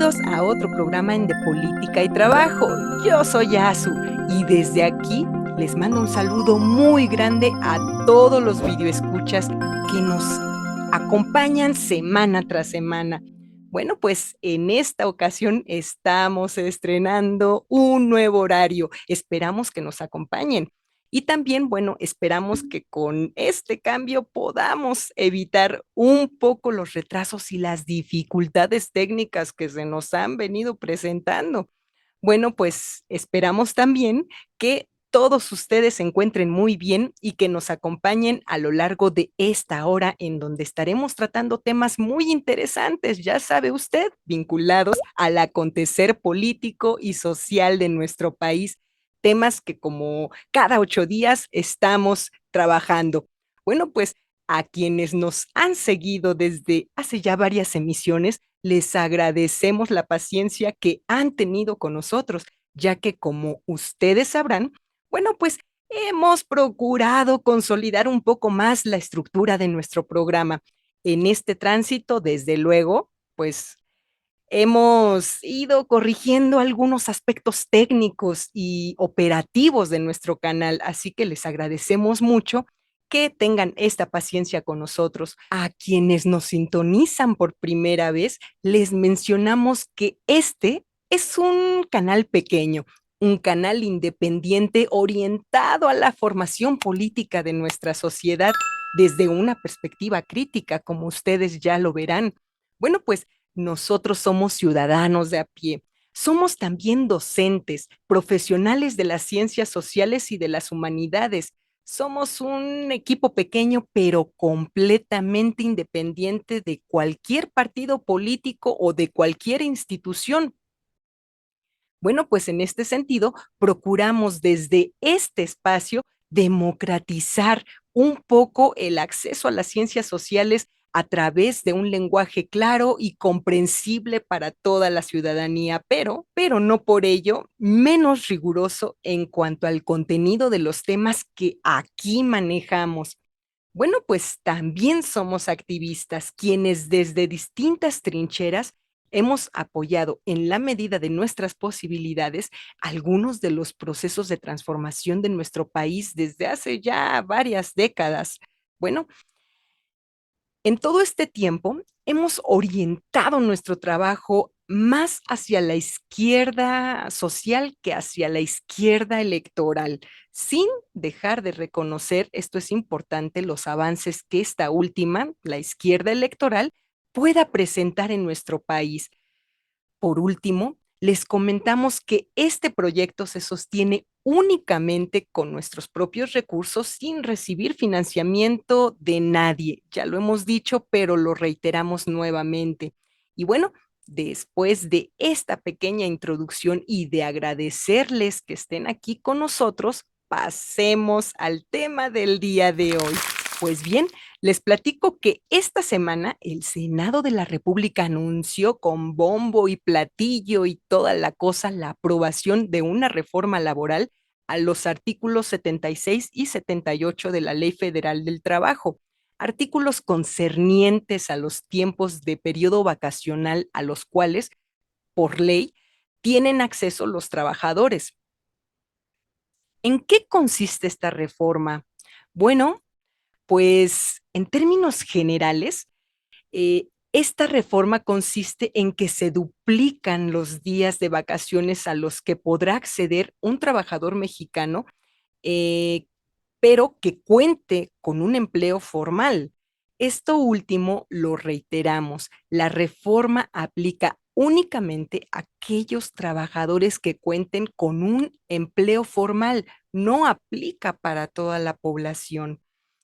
Bienvenidos a otro programa en De Política y Trabajo. Yo soy Azu y desde aquí les mando un saludo muy grande a todos los videoescuchas que nos acompañan semana tras semana. Bueno, pues en esta ocasión estamos estrenando un nuevo horario. Esperamos que nos acompañen. Y también, bueno, esperamos que con este cambio podamos evitar un poco los retrasos y las dificultades técnicas que se nos han venido presentando. Bueno, pues esperamos también que todos ustedes se encuentren muy bien y que nos acompañen a lo largo de esta hora en donde estaremos tratando temas muy interesantes, ya sabe usted, vinculados al acontecer político y social de nuestro país, temas que como cada 8 días estamos trabajando. Bueno, pues a quienes nos han seguido desde hace ya varias emisiones, les agradecemos la paciencia que han tenido con nosotros, ya que como ustedes sabrán, bueno, pues hemos procurado consolidar un poco más la estructura de nuestro programa. En este tránsito, desde luego, pues hemos ido corrigiendo algunos aspectos técnicos y operativos de nuestro canal, así que les agradecemos mucho que tengan esta paciencia con nosotros. A quienes nos sintonizan por primera vez, les mencionamos que este es un canal pequeño, un canal independiente orientado a la formación política de nuestra sociedad desde una perspectiva crítica, como ustedes ya lo verán. Bueno, pues nosotros somos ciudadanos de a pie. Somos también docentes, profesionales de las ciencias sociales y de las humanidades. Somos un equipo pequeño, pero completamente independiente de cualquier partido político o de cualquier institución. Bueno, pues en este sentido, procuramos desde este espacio democratizar un poco el acceso a las ciencias sociales a través de un lenguaje claro y comprensible para toda la ciudadanía, pero no por ello menos riguroso en cuanto al contenido de los temas que aquí manejamos. Bueno, pues también somos activistas quienes desde distintas trincheras hemos apoyado en la medida de nuestras posibilidades algunos de los procesos de transformación de nuestro país desde hace ya varias décadas. Bueno, en todo este tiempo hemos orientado nuestro trabajo más hacia la izquierda social que hacia la izquierda electoral, sin dejar de reconocer, esto es importante, los avances que esta última, la izquierda electoral, pueda presentar en nuestro país. Por último, les comentamos que este proyecto se sostiene únicamente con nuestros propios recursos sin recibir financiamiento de nadie. Ya lo hemos dicho, pero lo reiteramos nuevamente. Y bueno, después de esta pequeña introducción y de agradecerles que estén aquí con nosotros, pasemos al tema del día de hoy. Pues bien, les platico que esta semana el Senado de la República anunció con bombo y platillo y toda la cosa la aprobación de una reforma laboral a los artículos 76 y 78 de la Ley Federal del Trabajo, artículos concernientes a los tiempos de periodo vacacional a los cuales, por ley, tienen acceso los trabajadores. ¿En qué consiste esta reforma? Bueno, pues en términos generales, esta reforma consiste en que se duplican los días de vacaciones a los que podrá acceder un trabajador mexicano, eh, pero que cuente con un empleo formal. Esto último lo reiteramos, la reforma aplica únicamente a aquellos trabajadores que cuenten con un empleo formal, no aplica para toda la población.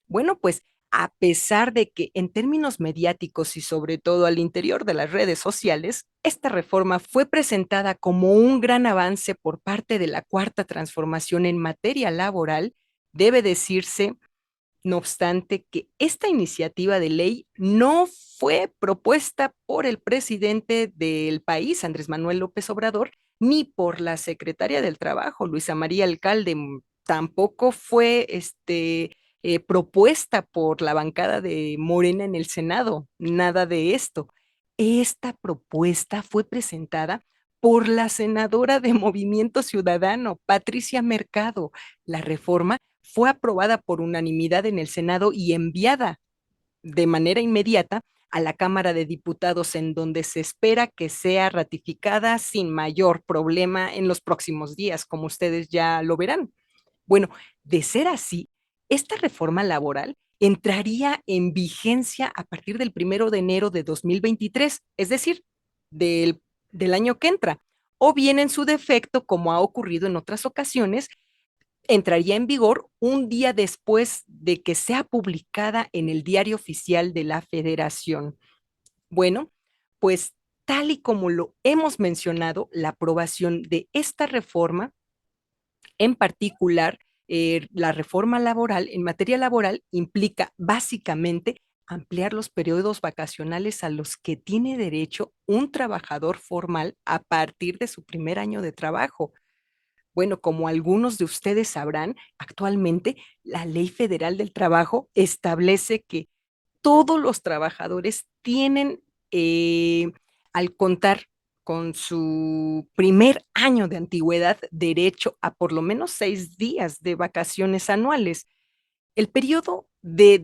Bueno, pues a pesar de que en términos mediáticos y sobre todo al interior de las redes sociales, esta reforma fue presentada como un gran avance por parte de la Cuarta Transformación en materia laboral, debe decirse, no obstante, que esta iniciativa de ley no fue propuesta por el presidente del país, Andrés Manuel López Obrador, ni por la secretaria del Trabajo, Luisa María Alcalde, tampoco fue propuesta por la bancada de Morena en el Senado, nada de esto. Esta propuesta fue presentada por la senadora de Movimiento Ciudadano, Patricia Mercado. La reforma fue aprobada por unanimidad en el Senado y enviada de manera inmediata a la Cámara de Diputados, en donde se espera que sea ratificada sin mayor problema en los próximos días, como ustedes ya lo verán. Bueno, de ser así, esta reforma laboral entraría en vigencia a partir del 1 de enero de 2023, es decir, del año que entra, o bien en su defecto, como ha ocurrido en otras ocasiones, entraría en vigor un día después de que sea publicada en el Diario Oficial de la Federación. Bueno, pues tal y como lo hemos mencionado, la aprobación de esta reforma, en particular, la reforma laboral, en materia laboral, implica básicamente ampliar los periodos vacacionales a los que tiene derecho un trabajador formal a partir de su primer año de trabajo. Bueno, como algunos de ustedes sabrán, actualmente la Ley Federal del Trabajo establece que todos los trabajadores tienen, al contar con su primer año de antigüedad, derecho a por lo menos 6 días de vacaciones anuales. El periodo de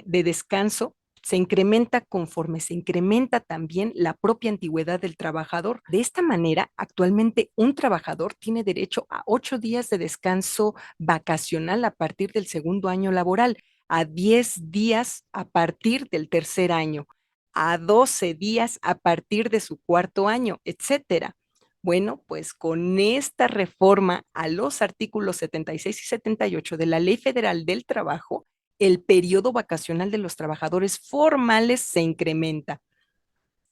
descanso se incrementa conforme se incrementa también la propia antigüedad del trabajador. De esta manera, actualmente un trabajador tiene derecho a 8 días de descanso vacacional a partir del segundo año laboral, a 10 días a partir del tercer año, a 12 días a partir de su cuarto año, etcétera. Bueno, pues con esta reforma a los artículos 76 y 78 de la Ley Federal del Trabajo, el periodo vacacional de los trabajadores formales se incrementa.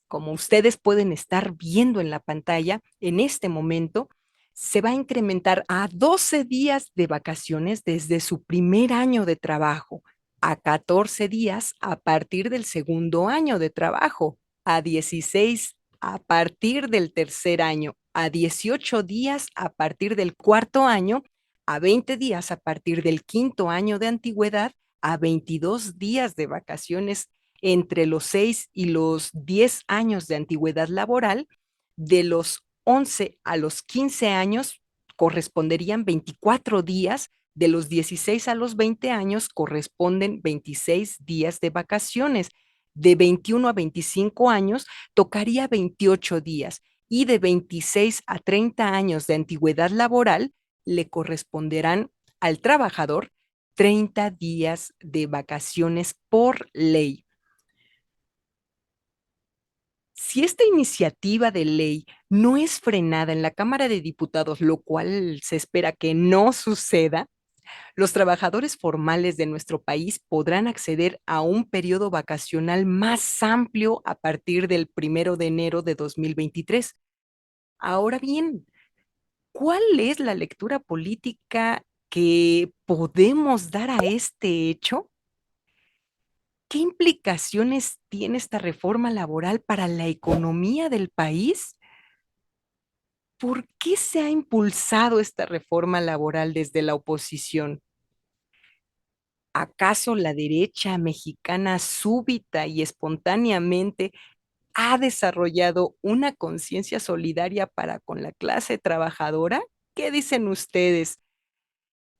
Como ustedes pueden estar viendo en la pantalla, en este momento se va a incrementar a 12 días de vacaciones desde su primer año de trabajo, a 14 días a partir del segundo año de trabajo, a 16 a partir del tercer año, a 18 días a partir del cuarto año, a 20 días a partir del quinto año de antigüedad, a 22 días de vacaciones entre los 6 y los 10 años de antigüedad laboral. De los 11 a los 15 años corresponderían 24 días, de los 16 a los 20 años corresponden 26 días de vacaciones, de 21 a 25 años tocaría 28 días y de 26 a 30 años de antigüedad laboral le corresponderán al trabajador 30 días de vacaciones por ley. Si esta iniciativa de ley no es frenada en la Cámara de Diputados, lo cual se espera que no suceda, los trabajadores formales de nuestro país podrán acceder a un periodo vacacional más amplio a partir del 1 de enero de 2023. Ahora bien, ¿cuál es la lectura política que podemos dar a este hecho? ¿Qué implicaciones tiene esta reforma laboral para la economía del país? ¿Por qué se ha impulsado esta reforma laboral desde la oposición? ¿Acaso la derecha mexicana súbita y espontáneamente ha desarrollado una conciencia solidaria para con la clase trabajadora? ¿Qué dicen ustedes?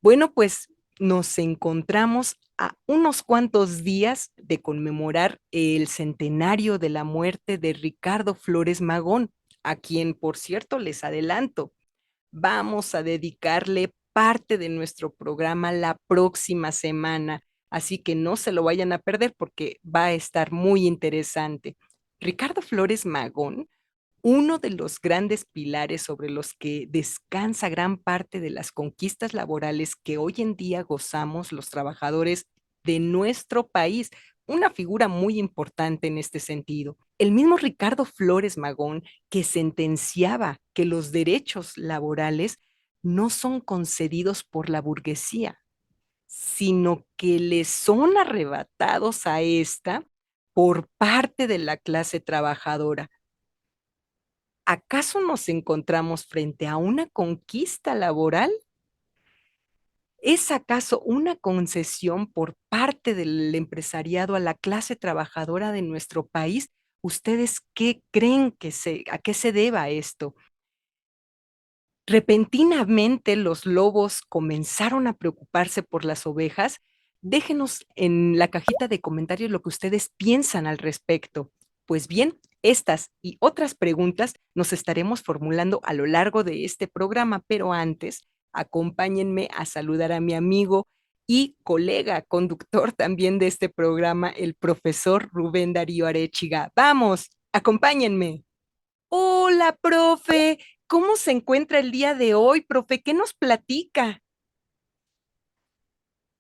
Bueno, pues nos encontramos a unos cuantos días de conmemorar el centenario de la muerte de Ricardo Flores Magón, a quien, por cierto, les adelanto, vamos a dedicarle parte de nuestro programa la próxima semana, así que no se lo vayan a perder porque va a estar muy interesante. Ricardo Flores Magón, uno de los grandes pilares sobre los que descansa gran parte de las conquistas laborales que hoy en día gozamos los trabajadores de nuestro país, una figura muy importante en este sentido. El mismo Ricardo Flores Magón, que sentenciaba que los derechos laborales no son concedidos por la burguesía, sino que les son arrebatados a esta por parte de la clase trabajadora. ¿Acaso nos encontramos frente a una conquista laboral? ¿Es acaso una concesión por parte del empresariado a la clase trabajadora de nuestro país? ¿Ustedes qué creen a qué se deba esto? ¿Repentinamente los lobos comenzaron a preocuparse por las ovejas? Déjenos en la cajita de comentarios lo que ustedes piensan al respecto. Pues bien, estas y otras preguntas nos estaremos formulando a lo largo de este programa, pero antes, acompáñenme a saludar a mi amigo y colega conductor también de este programa, el profesor Rubén Darío Arechiga. Vamos, acompáñenme. Hola, profe. ¿Cómo se encuentra el día de hoy, profe? ¿Qué nos platica?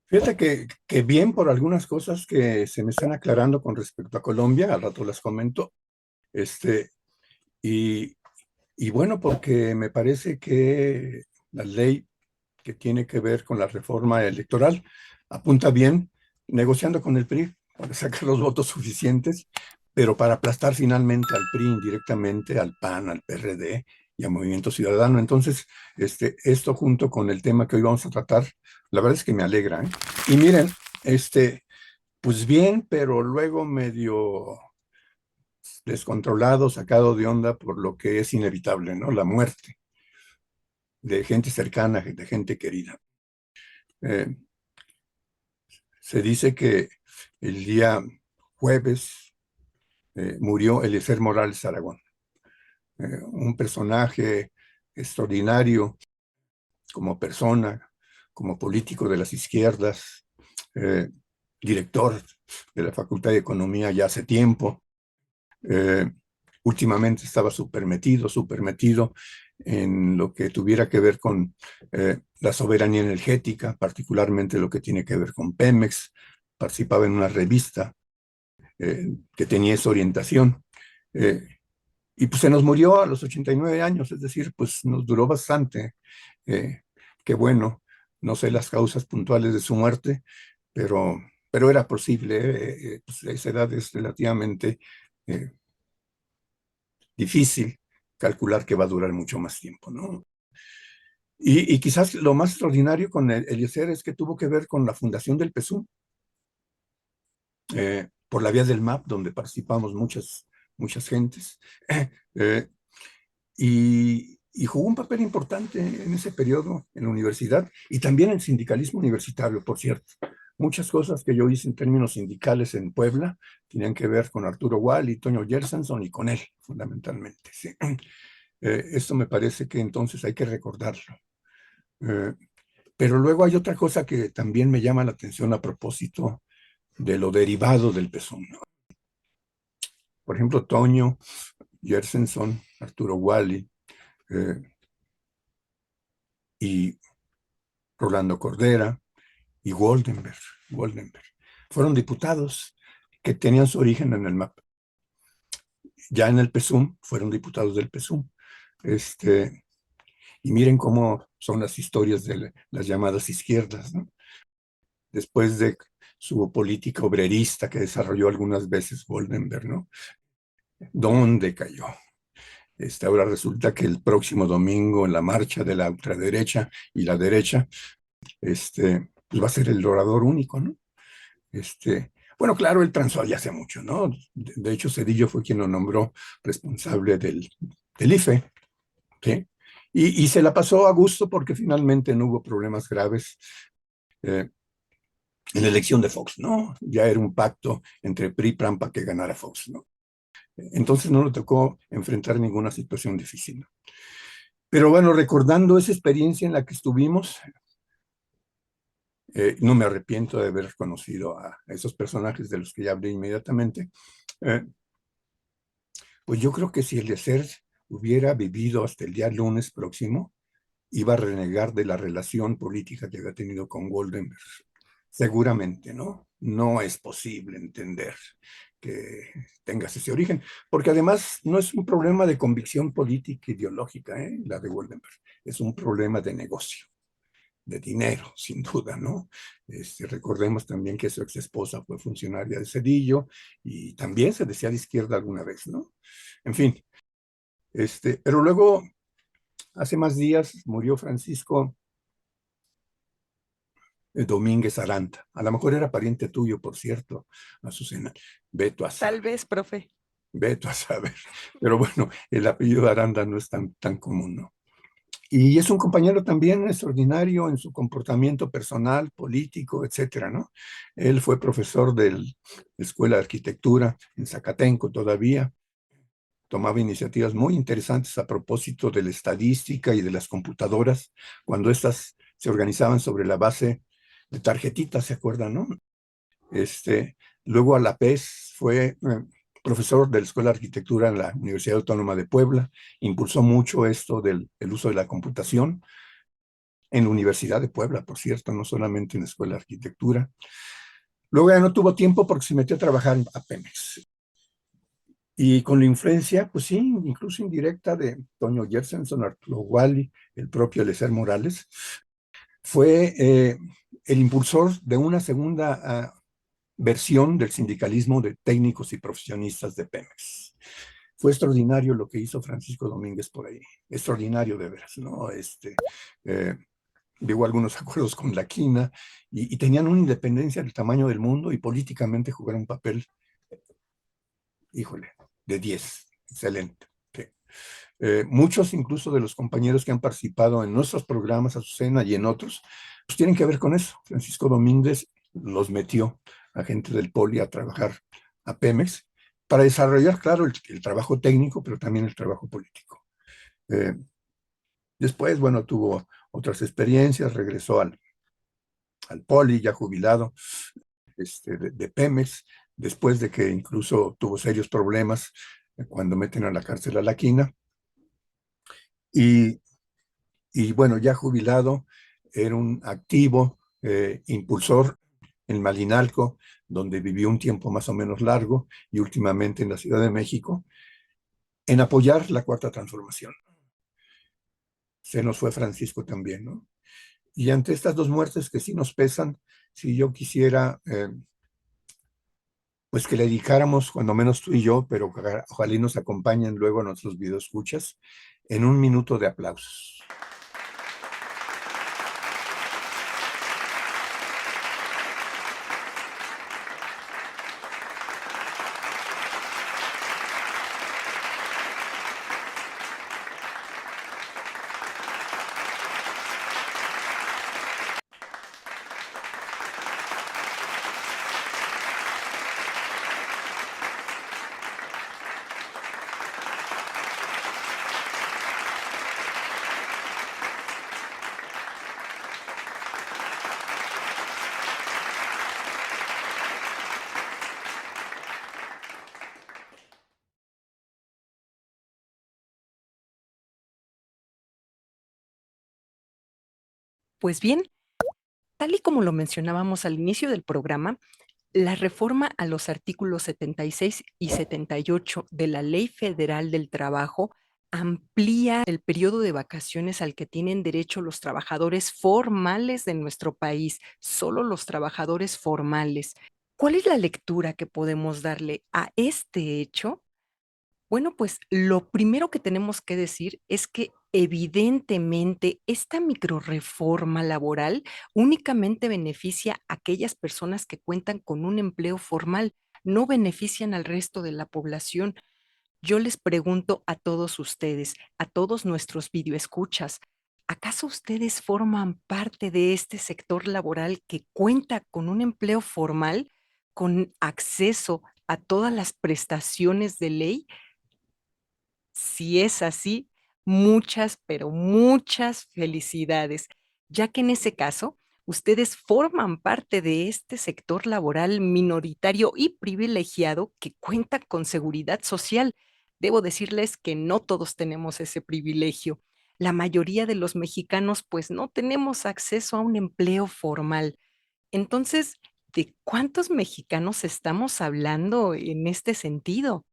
Fíjate que bien por algunas cosas que se me están aclarando con respecto a Colombia, al rato las comento, este, y, y bueno, porque me parece que la ley que tiene que ver con la reforma electoral apunta bien, negociando con el PRI para sacar los votos suficientes, pero para aplastar finalmente al PRI indirectamente, al PAN, al PRD y al Movimiento Ciudadano. Entonces, esto junto con el tema que hoy vamos a tratar, la verdad es que me alegra, ¿eh? Y miren, pues bien, pero luego medio descontrolado, sacado de onda por lo que es inevitable, ¿no? La muerte de gente cercana, de gente querida. Eh, Se dice que el día jueves murió Eliezer Morales Aragón, un personaje extraordinario como persona, como político de las izquierdas, eh, director de la Facultad de Economía ya hace tiempo. Eh, Últimamente estaba súper metido en lo que tuviera que ver con la soberanía energética, particularmente lo que tiene que ver con Pemex. Participaba en una revista que tenía esa orientación. Eh, y pues se nos murió a los 89 años, es decir, pues nos duró bastante. Eh, Qué bueno, no sé las causas puntuales de su muerte, pero, pero era posible. Pues esa edad es relativamente eh, difícil calcular que va a durar mucho más tiempo, ¿no? Y quizás lo más extraordinario con Eliezer es que tuvo que ver con la fundación del PSUV, por la vía del MAP, donde participamos muchas gentes, eh, y jugó un papel importante en ese periodo en la universidad y también en el sindicalismo universitario, por cierto. Muchas cosas que yo hice en términos sindicales en Puebla tenían que ver con Arturo Wall y Toño Gersenson y con él, fundamentalmente. ¿Sí? Esto me parece que entonces hay que recordarlo. Eh, pero luego hay otra cosa que también me llama la atención a propósito de lo derivado del PSUM, ¿no? Por ejemplo, Toño, Gersenson, Arturo Wally y Rolando Cordera y Goldenberg. Fueron diputados que tenían su origen en el MAP. Ya en el PSUM, fueron diputados del PSUM. Y miren cómo son las historias de las llamadas izquierdas, ¿no? Después de su política obrerista que desarrolló algunas veces Goldenberg, ¿no? ¿Dónde cayó? Ahora resulta que el próximo domingo en la marcha de la ultraderecha y la derecha, pues va a ser el orador único, ¿no? Bueno, claro, él transó ya hace mucho, ¿no? De hecho, Cedillo fue quien lo nombró responsable del IFE, ¿sí? Y se la pasó a gusto porque finalmente no hubo problemas graves eh, en la elección de Fox, ¿no? Ya era un pacto entre PRI y PRAN para que ganara Fox, ¿no? Entonces no le tocó enfrentar ninguna situación difícil, ¿no? Pero bueno, recordando esa experiencia en la que estuvimos, no me arrepiento de haber conocido a esos personajes de los que ya hablé inmediatamente. Eh, pues yo creo que si Eliezer hubiera vivido hasta el día lunes próximo, iba a renegar de la relación política que había tenido con Goldenberg. Seguramente, ¿no? No es posible entender que tengas ese origen, porque además no es un problema de convicción política ideológica, la de Goldenberg, es un problema de negocio, de dinero, sin duda, ¿no? Recordemos también que su ex esposa fue funcionaria de Cedillo y también se decía de izquierda alguna vez, ¿no? En fin, pero luego, hace más días, murió Francisco Domínguez Aranda. A lo mejor era pariente tuyo, por cierto, Azucena. Beto a Tal saber. vez, profe. Veto a saber. Pero bueno, el apellido Aranda no es tan común, ¿no? Y es un compañero también extraordinario en su comportamiento personal, político, etcétera, ¿no? Él fue profesor de la Escuela de Arquitectura en Zacatenco todavía. Tomaba iniciativas muy interesantes a propósito de la estadística y de las computadoras, cuando estas se organizaban sobre la base de tarjetitas, ¿se acuerdan, no? Luego a la PES fue profesor de la Escuela de Arquitectura en la Universidad Autónoma de Puebla, impulsó mucho esto del el uso de la computación en la Universidad de Puebla, por cierto, no solamente en la Escuela de Arquitectura. Luego ya no tuvo tiempo porque se metió a trabajar a Pemex. Y con la influencia, pues sí, incluso indirecta de Toño Gersenson, Arturo Wally, el propio Eliezer Morales, fue el impulsor de una segunda versión del sindicalismo de técnicos y profesionistas de Pemex. Fue extraordinario lo que hizo Francisco Domínguez por ahí, extraordinario de veras, ¿no? Llegó a algunos acuerdos con la quina y tenían una independencia del tamaño del mundo y políticamente jugaron un papel, híjole, de 10, excelente. Sí. Muchos incluso de los compañeros que han participado en nuestros programas, Azucena y en otros, pues tienen que ver con eso. Francisco Domínguez los metió a gente del Poli a trabajar a Pemex para desarrollar, claro, el trabajo técnico, pero también el trabajo político. Eh, Después, bueno, tuvo otras experiencias, regresó al Poli, ya jubilado, de Pemex, después de que incluso tuvo serios problemas cuando meten a la cárcel a la quina. Y, y bueno, ya jubilado, era un activo impulsor en Malinalco, donde vivió un tiempo más o menos largo, y últimamente en la Ciudad de México, en apoyar la Cuarta Transformación. Se nos fue Francisco también, ¿no? Y ante estas dos muertes que sí nos pesan, si yo quisiera, pues que le dedicáramos, cuando menos tú y yo, pero ojalá y nos acompañen luego a nuestros videoescuchas, en un minuto de aplausos. Pues bien, tal y como lo mencionábamos al inicio del programa, la reforma a los artículos 76 y 78 de la Ley Federal del Trabajo amplía el periodo de vacaciones al que tienen derecho los trabajadores formales de nuestro país, solo los trabajadores formales. ¿Cuál es la lectura que podemos darle a este hecho? Bueno, pues lo primero que tenemos que decir es que evidentemente esta microrreforma laboral únicamente beneficia a aquellas personas que cuentan con un empleo formal, no benefician al resto de la población. Yo les pregunto a todos ustedes, a todos nuestros videoescuchas, ¿acaso ustedes forman parte de este sector laboral que cuenta con un empleo formal, con acceso a todas las prestaciones de ley? Si es así, muchas, pero muchas felicidades, ya que en ese caso, ustedes forman parte de este sector laboral minoritario y privilegiado que cuenta con seguridad social. Debo decirles que no todos tenemos ese privilegio. La mayoría de los mexicanos, pues, no tenemos acceso a un empleo formal. Entonces, ¿de cuántos mexicanos estamos hablando en este sentido?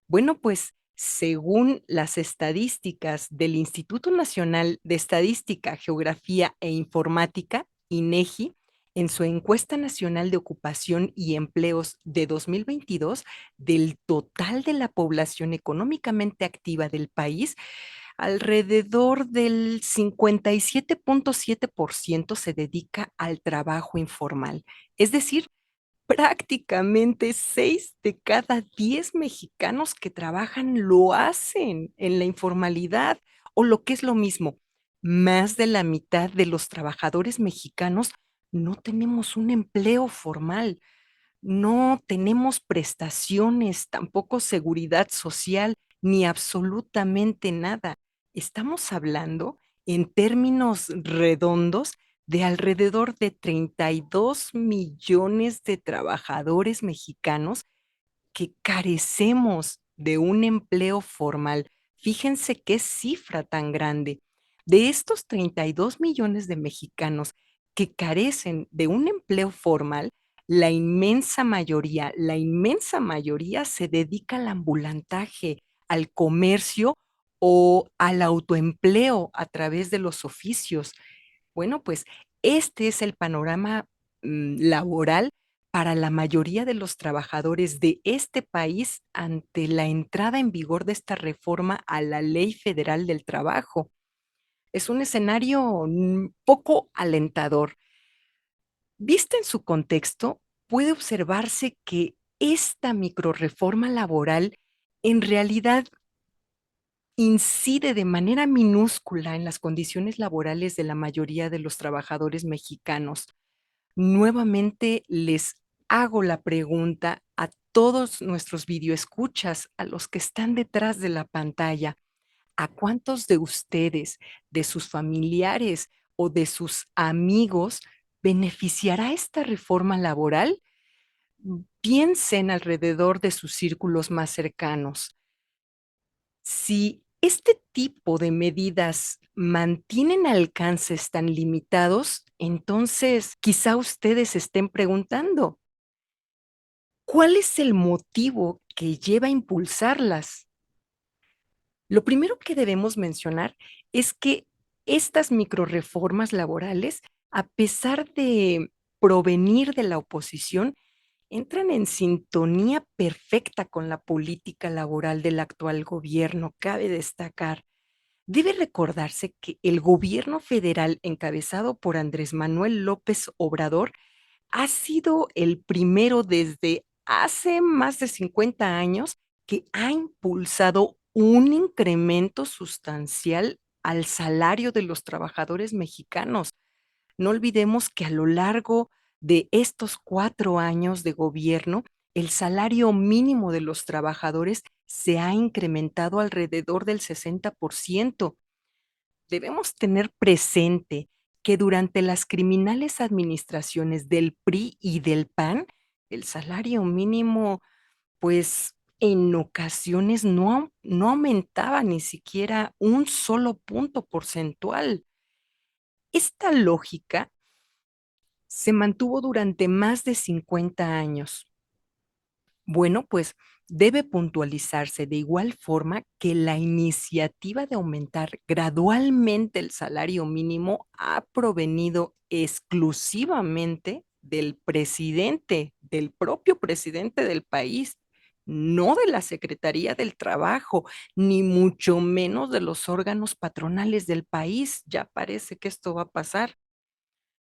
Bueno, pues según las estadísticas del Instituto Nacional de Estadística, Geografía e Informática, INEGI, en su encuesta nacional de ocupación y empleos de 2022, del total de la población económicamente activa del país, alrededor del 57.7% se dedica al trabajo informal. Es decir, Prácticamente 6 de cada 10 mexicanos que trabajan lo hacen en la informalidad, o lo que es lo mismo, más de la mitad de los trabajadores mexicanos no tenemos un empleo formal. No tenemos prestaciones, tampoco seguridad social, ni absolutamente nada. Estamos hablando, en términos redondos, de alrededor de 32 millones de trabajadores mexicanos que carecemos de un empleo formal. Fíjense qué cifra tan grande. De estos 32 millones de mexicanos que carecen de un empleo formal, la inmensa mayoría se dedica al ambulantaje, al comercio o al autoempleo a través de los oficios. Bueno, pues este es el panorama laboral para la mayoría de los trabajadores de este país ante la entrada en vigor de esta reforma a la Ley Federal del Trabajo. Es un escenario poco alentador. Vista en su contexto, puede observarse que esta microrreforma laboral en realidad incide de manera minúscula en las condiciones laborales de la mayoría de los trabajadores mexicanos. Nuevamente les hago la pregunta a todos nuestros videoescuchas, a los que están detrás de la pantalla, ¿a cuántos de ustedes, de sus familiares o de sus amigos beneficiará esta reforma laboral? Piensen alrededor de sus círculos más cercanos. Si este tipo de medidas mantienen alcances tan limitados, entonces quizá ustedes estén preguntando, ¿cuál es el motivo que lleva a impulsarlas? Lo primero que debemos mencionar es que estas microrreformas laborales, a pesar de provenir de la oposición, entran en sintonía perfecta con la política laboral del actual gobierno, cabe destacar. Debe recordarse que el gobierno federal encabezado por Andrés Manuel López Obrador ha sido el primero desde hace más de 50 años que ha impulsado un incremento sustancial al salario de los trabajadores mexicanos. No olvidemos que a lo largo de estos 4 años de gobierno, el salario mínimo de los trabajadores se ha incrementado alrededor del 60%. Debemos tener presente que durante las criminales administraciones del PRI y del PAN, el salario mínimo, pues, en ocasiones no aumentaba ni siquiera un solo punto porcentual. Esta lógica se mantuvo durante más de 50 años. Bueno, pues debe puntualizarse de igual forma que la iniciativa de aumentar gradualmente el salario mínimo ha provenido exclusivamente del presidente, del propio presidente del país, no de la Secretaría del Trabajo, ni mucho menos de los órganos patronales del país. Ya parece que esto va a pasar.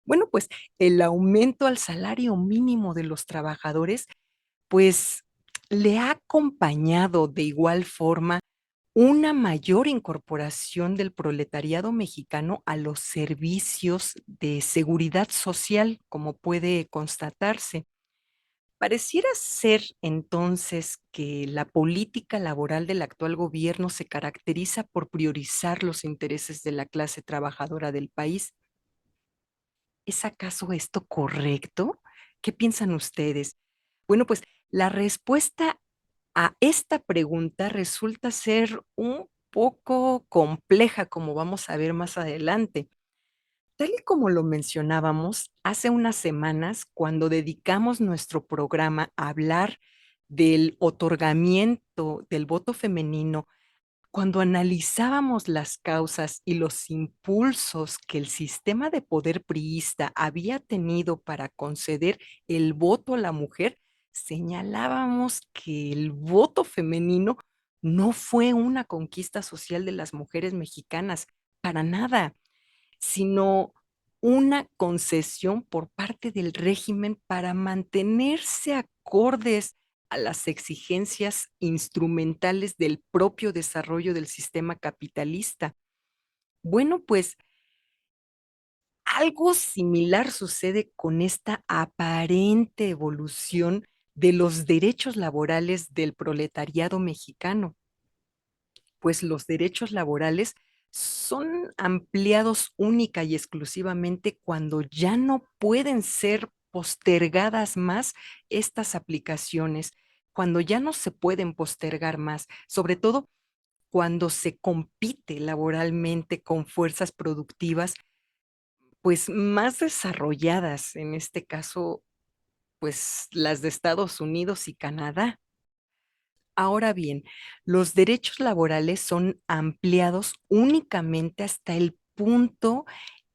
Bueno, pues el aumento al salario mínimo de los trabajadores, pues le ha acompañado de igual forma una mayor incorporación del proletariado mexicano a los servicios de seguridad social, como puede constatarse. Pareciera ser entonces que la política laboral del actual gobierno se caracteriza por priorizar los intereses de la clase trabajadora del país. ¿Es acaso esto correcto? ¿Qué piensan ustedes? Bueno, pues la respuesta a esta pregunta resulta ser un poco compleja, como vamos a ver más adelante. Tal y como lo mencionábamos hace unas semanas, cuando dedicamos nuestro programa a hablar del otorgamiento del voto femenino, cuando analizábamos las causas y los impulsos que el sistema de poder priista había tenido para conceder el voto a la mujer, señalábamos que el voto femenino no fue una conquista social de las mujeres mexicanas, para nada, sino una concesión por parte del régimen para mantenerse acordes a las exigencias instrumentales del propio desarrollo del sistema capitalista. Bueno, pues algo similar sucede con esta aparente evolución de los derechos laborales del proletariado mexicano, pues los derechos laborales son ampliados única y exclusivamente cuando ya no pueden ser postergadas más estas aplicaciones, cuando ya no se pueden postergar más, sobre todo cuando se compite laboralmente con fuerzas productivas, pues más desarrolladas, en este caso, pues las de Estados Unidos y Canadá. Ahora bien, los derechos laborales son ampliados únicamente hasta el punto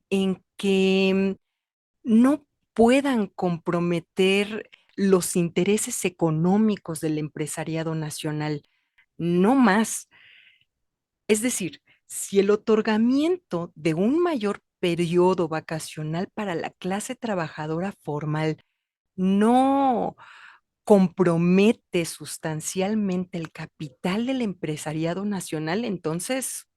en que no puedan comprometer los intereses económicos del empresariado nacional, no más. Es decir, si el otorgamiento de un mayor periodo vacacional para la clase trabajadora formal no compromete sustancialmente el capital del empresariado nacional, entonces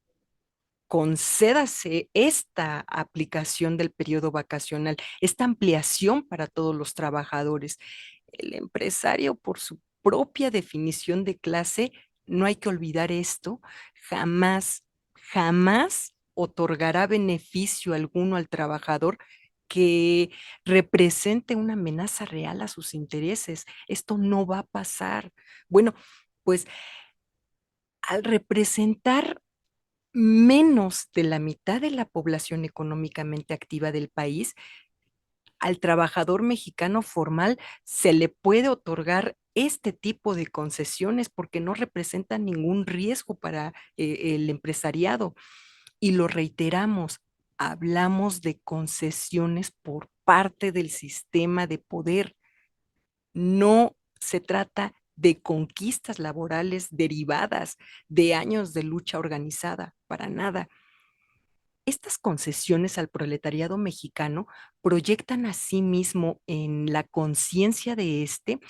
concédase esta aplicación del periodo vacacional, esta ampliación para todos los trabajadores. El empresario, por su propia definición de clase, no hay que olvidar esto, jamás, jamás otorgará beneficio alguno al trabajador que represente una amenaza real a sus intereses. Esto no va a pasar. Bueno, pues al representar menos de la mitad de la población económicamente activa del país, al trabajador mexicano formal se le puede otorgar este tipo de concesiones porque no representan ningún riesgo para el empresariado. Y lo reiteramos, hablamos de concesiones por parte del sistema de poder. No se trata de conquistas laborales derivadas de años de lucha organizada, para nada. Estas concesiones al proletariado mexicano proyectan asimismo en la conciencia de este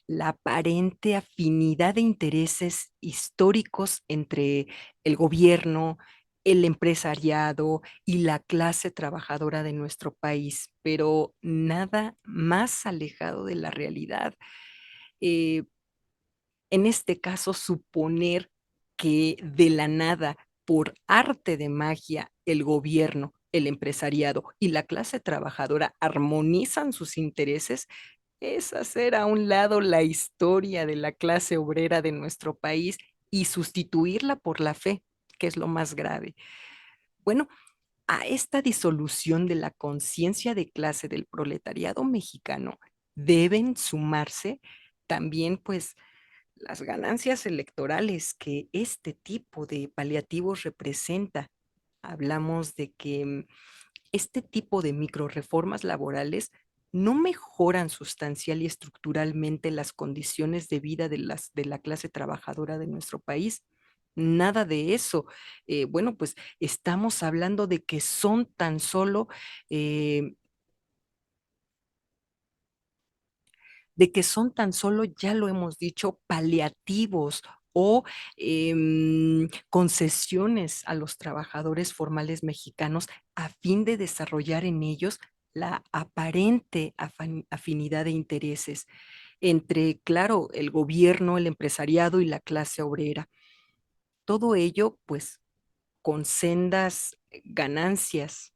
la aparente afinidad de intereses históricos entre el gobierno, el empresariado y la clase trabajadora de nuestro país, pero nada más alejado de la realidad. Eh, en este caso, suponer que de la nada, por arte de magia, el gobierno, el empresariado y la clase trabajadora armonizan sus intereses, es hacer a un lado la historia de la clase obrera de nuestro país y sustituirla por la fe, que es lo más grave. Bueno, a esta disolución de la conciencia de clase del proletariado mexicano deben sumarse también, pues, las ganancias electorales que este tipo de paliativos representa. Hablamos de que este tipo de microreformas laborales no mejoran sustancial y estructuralmente las condiciones de vida de la clase trabajadora de nuestro país. Nada de eso. Bueno, pues estamos hablando de que son tan solo eh, ya lo hemos dicho, paliativos o concesiones a los trabajadores formales mexicanos a fin de desarrollar en ellos la aparente afinidad de intereses entre, claro, el gobierno, el empresariado y la clase obrera. Todo ello, pues, con sendas ganancias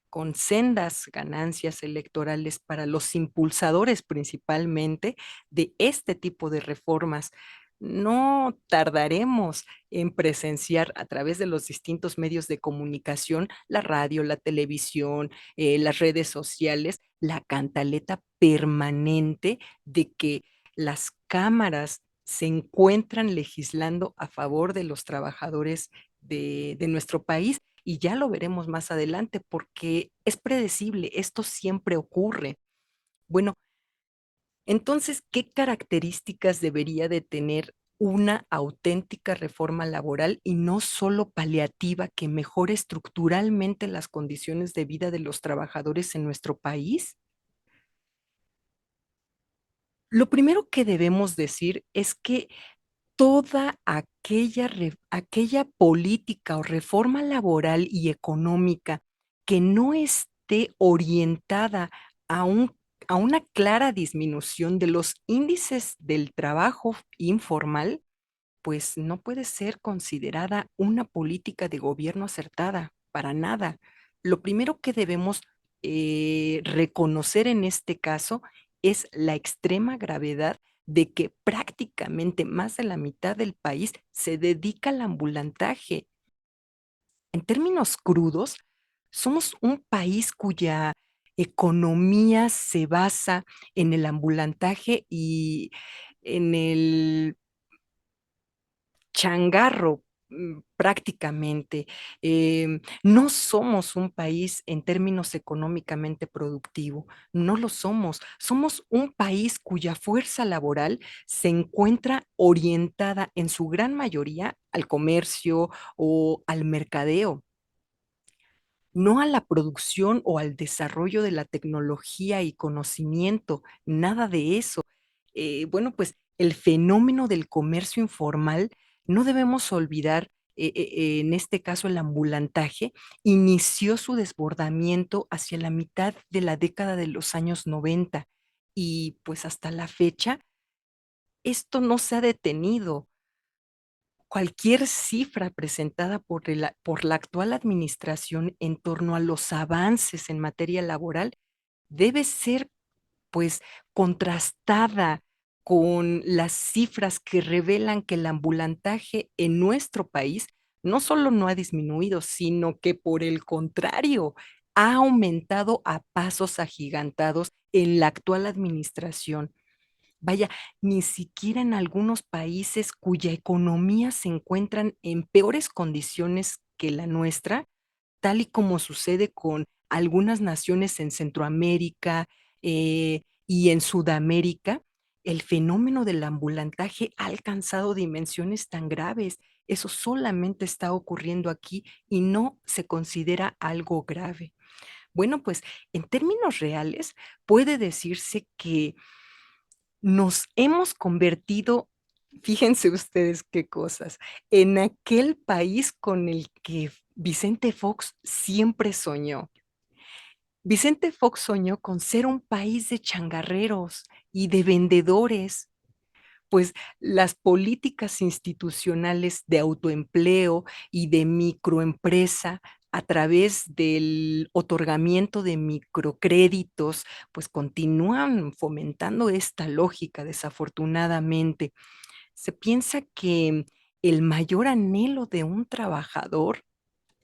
con sendas ganancias electorales para los impulsadores principalmente de este tipo de reformas. No tardaremos en presenciar a través de los distintos medios de comunicación, la radio, la televisión, las redes sociales, la cantaleta permanente de que las cámaras se encuentran legislando a favor de los trabajadores de nuestro país y ya lo veremos más adelante porque es predecible, esto siempre ocurre. Bueno, entonces, ¿qué características debería de tener una auténtica reforma laboral y no solo paliativa que mejore estructuralmente las condiciones de vida de los trabajadores en nuestro país? Lo primero que debemos decir es que toda aquella política o reforma laboral y económica que no esté orientada a a una clara disminución de los índices del trabajo informal, pues no puede ser considerada una política de gobierno acertada, para nada. Lo primero que debemos reconocer en este caso es la extrema gravedad de que prácticamente más de la mitad del país se dedica al ambulantaje. En términos crudos, somos un país cuya economía se basa en el ambulantaje y en el changarro, prácticamente. No somos un país en términos económicamente productivo, no lo somos. Somos un país cuya fuerza laboral se encuentra orientada en su gran mayoría al comercio o al mercadeo, no a la producción o al desarrollo de la tecnología y conocimiento, nada de eso. Bueno, pues el fenómeno del comercio informal, no debemos olvidar, en este caso el ambulantaje, inició su desbordamiento hacia la mitad de la década de los años 90 y pues hasta la fecha esto no se ha detenido. Cualquier cifra presentada por la actual administración en torno a los avances en materia laboral debe ser, pues, contrastada con las cifras que revelan que el ambulantaje en nuestro país no solo no ha disminuido, sino que por el contrario, ha aumentado a pasos agigantados en la actual administración. Vaya, ni siquiera en algunos países cuya economía se encuentran en peores condiciones que la nuestra, tal y como sucede con algunas naciones en Centroamérica, y en Sudamérica, el fenómeno del ambulantaje ha alcanzado dimensiones tan graves. Eso solamente está ocurriendo aquí y no se considera algo grave. Bueno, pues en términos reales puede decirse que nos hemos convertido, fíjense ustedes qué cosas, en aquel país con el que Vicente Fox siempre soñó. Vicente Fox soñó con ser un país de changarreros y de vendedores, pues las políticas institucionales de autoempleo y de microempresa a través del otorgamiento de microcréditos, pues continúan fomentando esta lógica, desafortunadamente. Se piensa que el mayor anhelo de un trabajador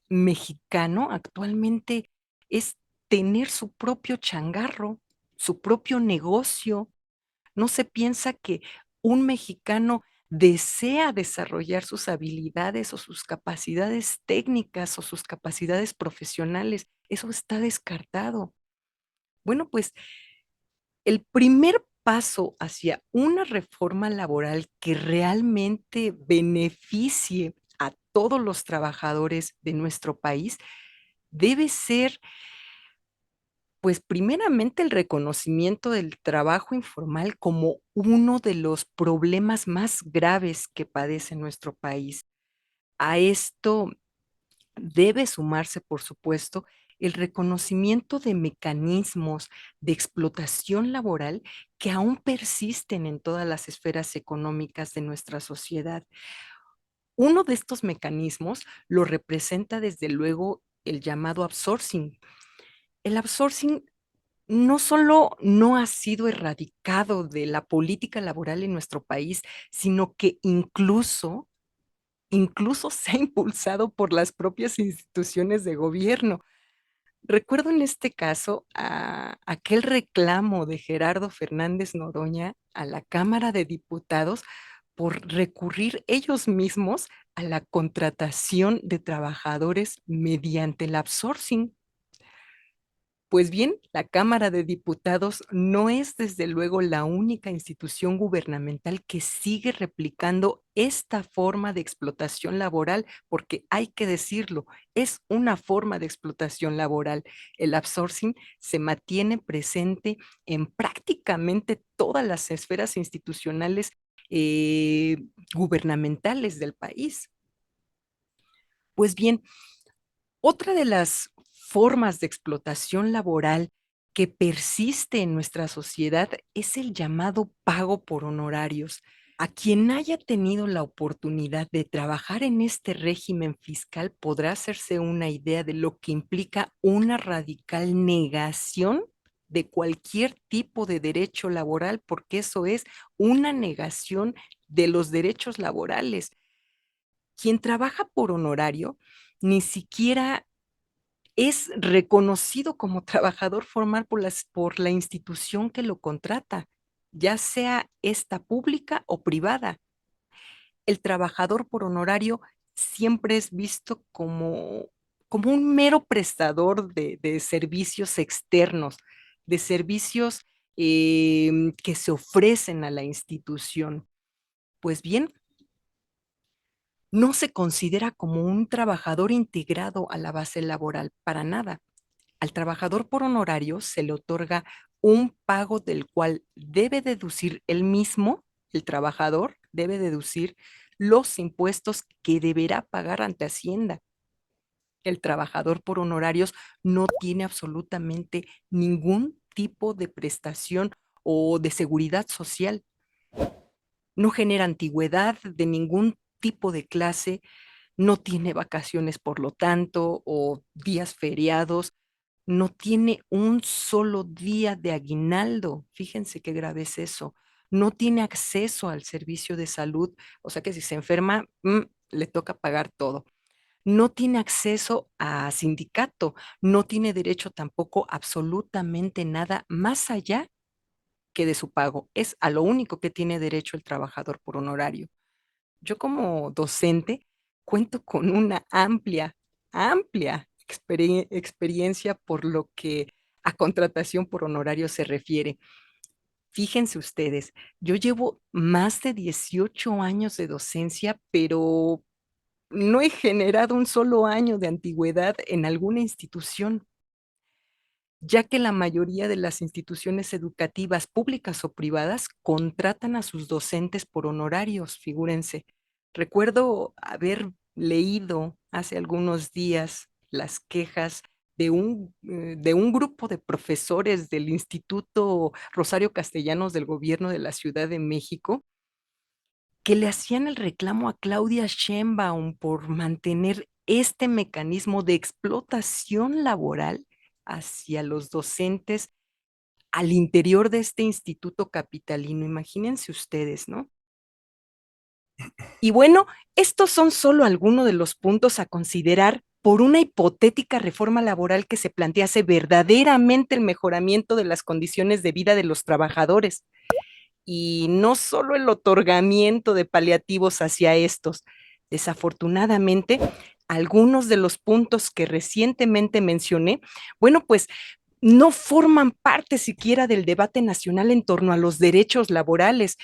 mexicano actualmente es tener su propio changarro, su propio negocio. No se piensa que un mexicano desea desarrollar sus habilidades o sus capacidades técnicas o sus capacidades profesionales. Eso está descartado. Bueno, pues el primer paso hacia una reforma laboral que realmente beneficie a todos los trabajadores de nuestro país debe ser, pues, primeramente, el reconocimiento del trabajo informal como uno de los problemas más graves que padece nuestro país. A esto debe sumarse, por supuesto, el reconocimiento de mecanismos de explotación laboral que aún persisten en todas las esferas económicas de nuestra sociedad. Uno de estos mecanismos lo representa, desde luego, el llamado outsourcing. El outsourcing no solo no ha sido erradicado de la política laboral en nuestro país, sino que incluso se ha impulsado por las propias instituciones de gobierno. Recuerdo en este caso a aquel reclamo de Gerardo Fernández Noroña a la Cámara de Diputados por recurrir ellos mismos a la contratación de trabajadores mediante el outsourcing. Pues bien, la Cámara de Diputados no es desde luego la única institución gubernamental que sigue replicando esta forma de explotación laboral, porque hay que decirlo, es una forma de explotación laboral. El outsourcing se mantiene presente en prácticamente todas las esferas institucionales eh, gubernamentales del país. Pues bien, otra de las formas de explotación laboral que persiste en nuestra sociedad es el llamado pago por honorarios. A quien haya tenido la oportunidad de trabajar en este régimen fiscal podrá hacerse una idea de lo que implica una radical negación de cualquier tipo de derecho laboral, porque eso es una negación de los derechos laborales. Quien trabaja por honorario ni siquiera es reconocido como trabajador formal por la institución que lo contrata, ya sea esta pública o privada. El trabajador por honorario siempre es visto como un mero prestador de servicios externos, de servicios que se ofrecen a la institución. Pues bien, no se considera como un trabajador integrado a la base laboral para nada. Al trabajador por honorario se le otorga un pago del cual debe deducir él mismo, el trabajador debe deducir los impuestos que deberá pagar ante Hacienda. El trabajador por honorarios no tiene absolutamente ningún tipo de prestación o de seguridad social. No genera antigüedad de ningún tipo de clase, no tiene vacaciones por lo tanto, o días feriados, no tiene un solo día de aguinaldo. Fíjense qué grave es eso. No tiene acceso al servicio de salud, o sea que si se enferma, le toca pagar todo. No tiene acceso a sindicato, no tiene derecho tampoco absolutamente nada más allá que de su pago. Es a lo único que tiene derecho el trabajador por honorario. Yo como docente cuento con una amplia experiencia por lo que a contratación por honorario se refiere. Fíjense ustedes, yo llevo más de 18 años de docencia, pero no he generado un solo año de antigüedad en alguna institución, ya que la mayoría de las instituciones educativas públicas o privadas contratan a sus docentes por honorarios, figúrense. Recuerdo haber leído hace algunos días las quejas de un grupo de profesores del Instituto Rosario Castellanos del Gobierno de la Ciudad de México que le hacían el reclamo a Claudia Sheinbaum por mantener este mecanismo de explotación laboral hacia los docentes al interior de este instituto capitalino. Imagínense ustedes, ¿no? Y bueno, estos son solo algunos de los puntos a considerar por una hipotética reforma laboral que se plantease verdaderamente el mejoramiento de las condiciones de vida de los trabajadores y no solo el otorgamiento de paliativos hacia estos. Desafortunadamente, algunos de los puntos que recientemente mencioné, bueno, pues no forman parte siquiera del debate nacional en torno a los derechos laborales.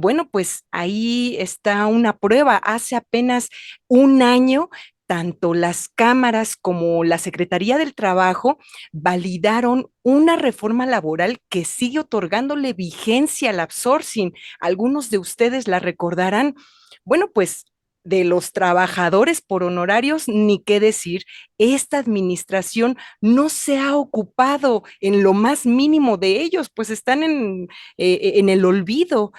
Bueno, pues ahí está una prueba. Hace apenas un año, tanto las cámaras como la Secretaría del Trabajo validaron una reforma laboral que sigue otorgándole vigencia al outsourcing. Algunos de ustedes la recordarán. Bueno, pues de los trabajadores por honorarios, ni qué decir, esta administración no se ha ocupado en lo más mínimo de ellos, pues están en el olvido.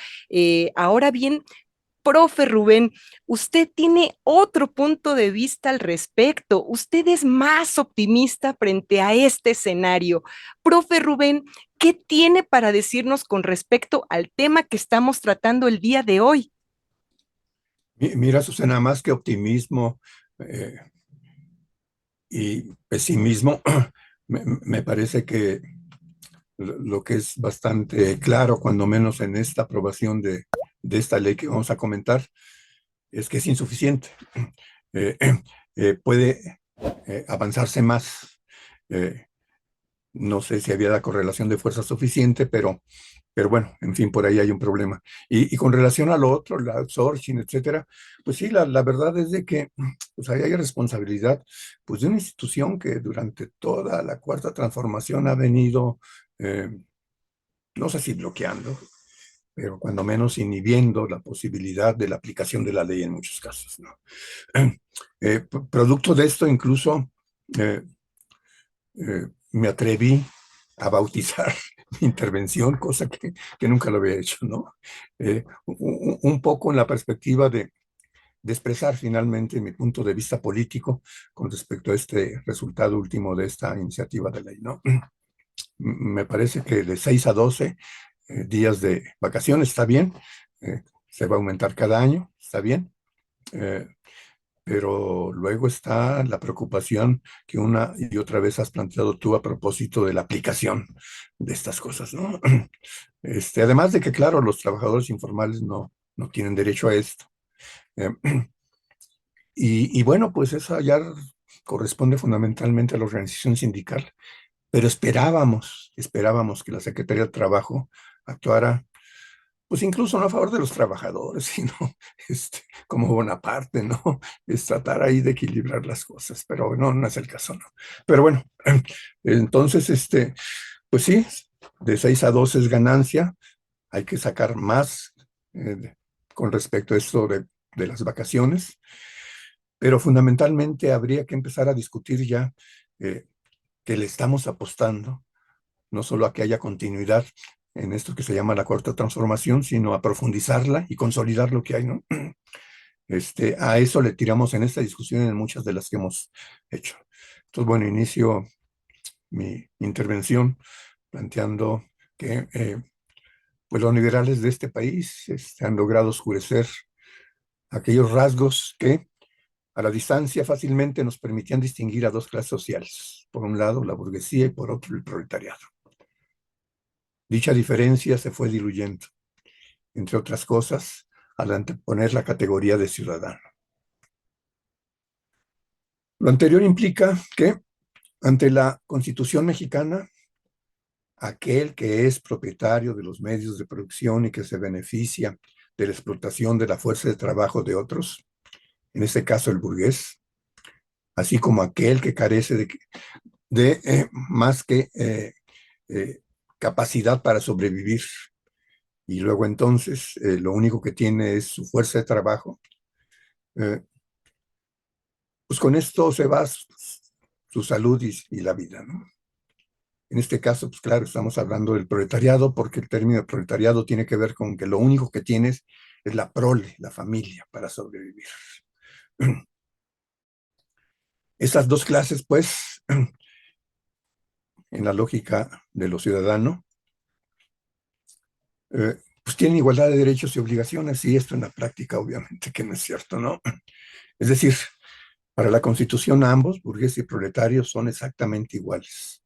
Ahora bien, profe Rubén, usted tiene otro punto de vista al respecto. Usted es más optimista frente a este escenario. Profe Rubén, ¿qué tiene para decirnos con respecto al tema que estamos tratando el día de hoy? Mira, Susana, más que optimismo eh, y pesimismo, me parece que lo que es bastante claro, cuando menos en esta aprobación de esta ley que vamos a comentar, es que es insuficiente. Eh, puede avanzarse más. Eh, No sé si había la correlación de fuerza suficiente, pero bueno, en fin, por ahí hay un problema. Y con relación a lo otro, la outsourcing, etcétera, pues sí, la verdad es de que pues ahí hay responsabilidad pues, de una institución que durante toda la cuarta transformación ha venido, eh, no sé si bloqueando, pero cuando menos inhibiendo la posibilidad de la aplicación de la ley en muchos casos, ¿no? Producto de esto, incluso eh, me atreví a bautizar mi intervención, cosa que nunca lo había hecho, ¿no? Un poco en la perspectiva de expresar finalmente mi punto de vista político con respecto a este resultado último de esta iniciativa de ley, ¿no? Me parece que de 6 a 12 días de vacaciones está bien, se va a aumentar cada año, está bien, eh, pero luego está la preocupación que una y otra vez has planteado tú a propósito de la aplicación de estas cosas, ¿no? Además de que, claro, los trabajadores informales no tienen derecho a esto. Eh, y bueno, pues eso ya corresponde fundamentalmente a la organización sindical, pero esperábamos que la Secretaría de Trabajo actuara pues incluso no a favor de los trabajadores, sino como Bonaparte, ¿no? Es tratar ahí de equilibrar las cosas, pero no es el caso, ¿no? Pero bueno, entonces, pues sí, de 6 a 12 es ganancia, hay que sacar más con respecto a esto de las vacaciones, pero fundamentalmente habría que empezar a discutir ya eh, que le estamos apostando no solo a que haya continuidad en esto que se llama la cuarta transformación, sino a profundizarla y consolidar lo que hay, ¿no? A eso le tiramos en esta discusión en muchas de las que hemos hecho. Entonces, bueno, inicio mi intervención planteando que pues los liberales de este país han logrado oscurecer aquellos rasgos que a la distancia fácilmente nos permitían distinguir a dos clases sociales. Por un lado, la burguesía y por otro, el proletariado. Dicha diferencia se fue diluyendo, entre otras cosas, al anteponer la categoría de ciudadano. Lo anterior implica que, ante la Constitución mexicana, aquel que es propietario de los medios de producción y que se beneficia de la explotación de la fuerza de trabajo de otros, en este caso el burgués, así como aquel que carece de más que eh, capacidad para sobrevivir y luego entonces lo único que tiene es su fuerza de trabajo, eh, pues con esto se va su salud y la vida, ¿no? En este caso, pues claro, estamos hablando del proletariado porque el término proletariado tiene que ver con que lo único que tienes es la prole, la familia, para sobrevivir. Esas dos clases, pues, en la lógica de lo ciudadano, pues tienen igualdad de derechos y obligaciones, y esto en la práctica obviamente que no es cierto, ¿no? Es decir, para la Constitución ambos, burgués y proletario, son exactamente iguales,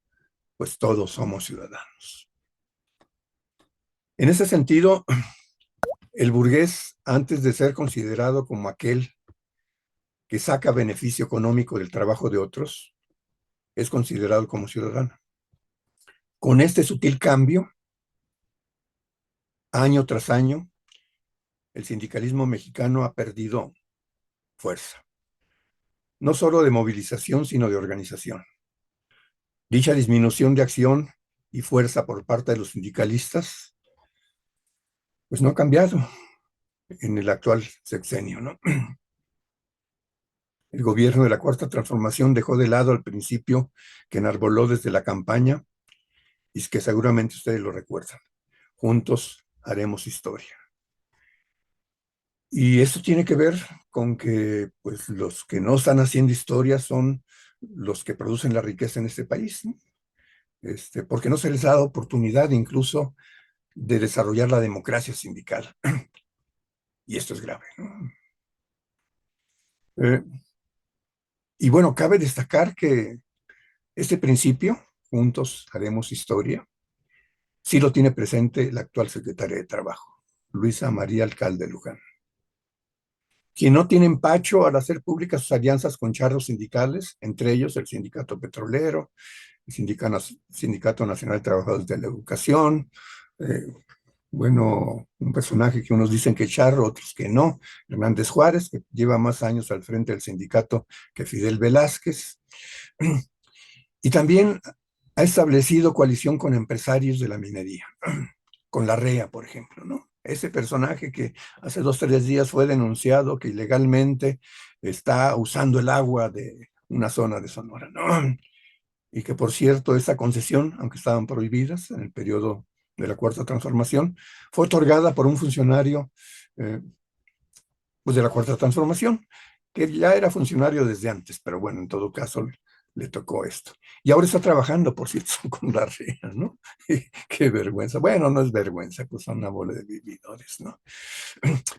pues todos somos ciudadanos. En ese sentido, el burgués, antes de ser considerado como aquel que saca beneficio económico del trabajo de otros, es considerado como ciudadano. Con este sutil cambio, año tras año, el sindicalismo mexicano ha perdido fuerza, no solo de movilización, sino de organización. Dicha disminución de acción y fuerza por parte de los sindicalistas, pues no ha cambiado en el actual sexenio, ¿no? El gobierno de la Cuarta Transformación dejó de lado el principio que enarboló desde la campaña y es que seguramente ustedes lo recuerdan. Juntos haremos historia. Y esto tiene que ver con que pues, los que no están haciendo historia son los que producen la riqueza en este país, ¿no? Porque no se les ha dado oportunidad incluso de desarrollar la democracia sindical. Y esto es grave, ¿no? Eh, y bueno, cabe destacar que este principio, juntos haremos historia, sí lo tiene presente la actual secretaria de Trabajo, Luisa María Alcalde Luján. quien no tiene empacho al hacer públicas sus alianzas con charros sindicales, entre ellos el Sindicato Petrolero, el Sindicato Nacional de Trabajadores de la Educación, eh, bueno, un personaje que unos dicen que charro, otros que no, Hernández Juárez, que lleva más años al frente del sindicato que Fidel Velázquez, y también ha establecido coalición con empresarios de la minería, con la REA, por ejemplo, ¿no? Ese personaje que hace 2 o 3 días fue denunciado que ilegalmente está usando el agua de una zona de Sonora, ¿no? Y que, por cierto, esa concesión, aunque estaban prohibidas en el periodo de la Cuarta Transformación, fue otorgada por un funcionario eh, pues de la Cuarta Transformación, que ya era funcionario desde antes, pero bueno, en todo caso le tocó esto. Y ahora está trabajando, por cierto, con la REA, ¿no? Qué vergüenza. Bueno, no es vergüenza, pues son una bola de vividores, ¿no?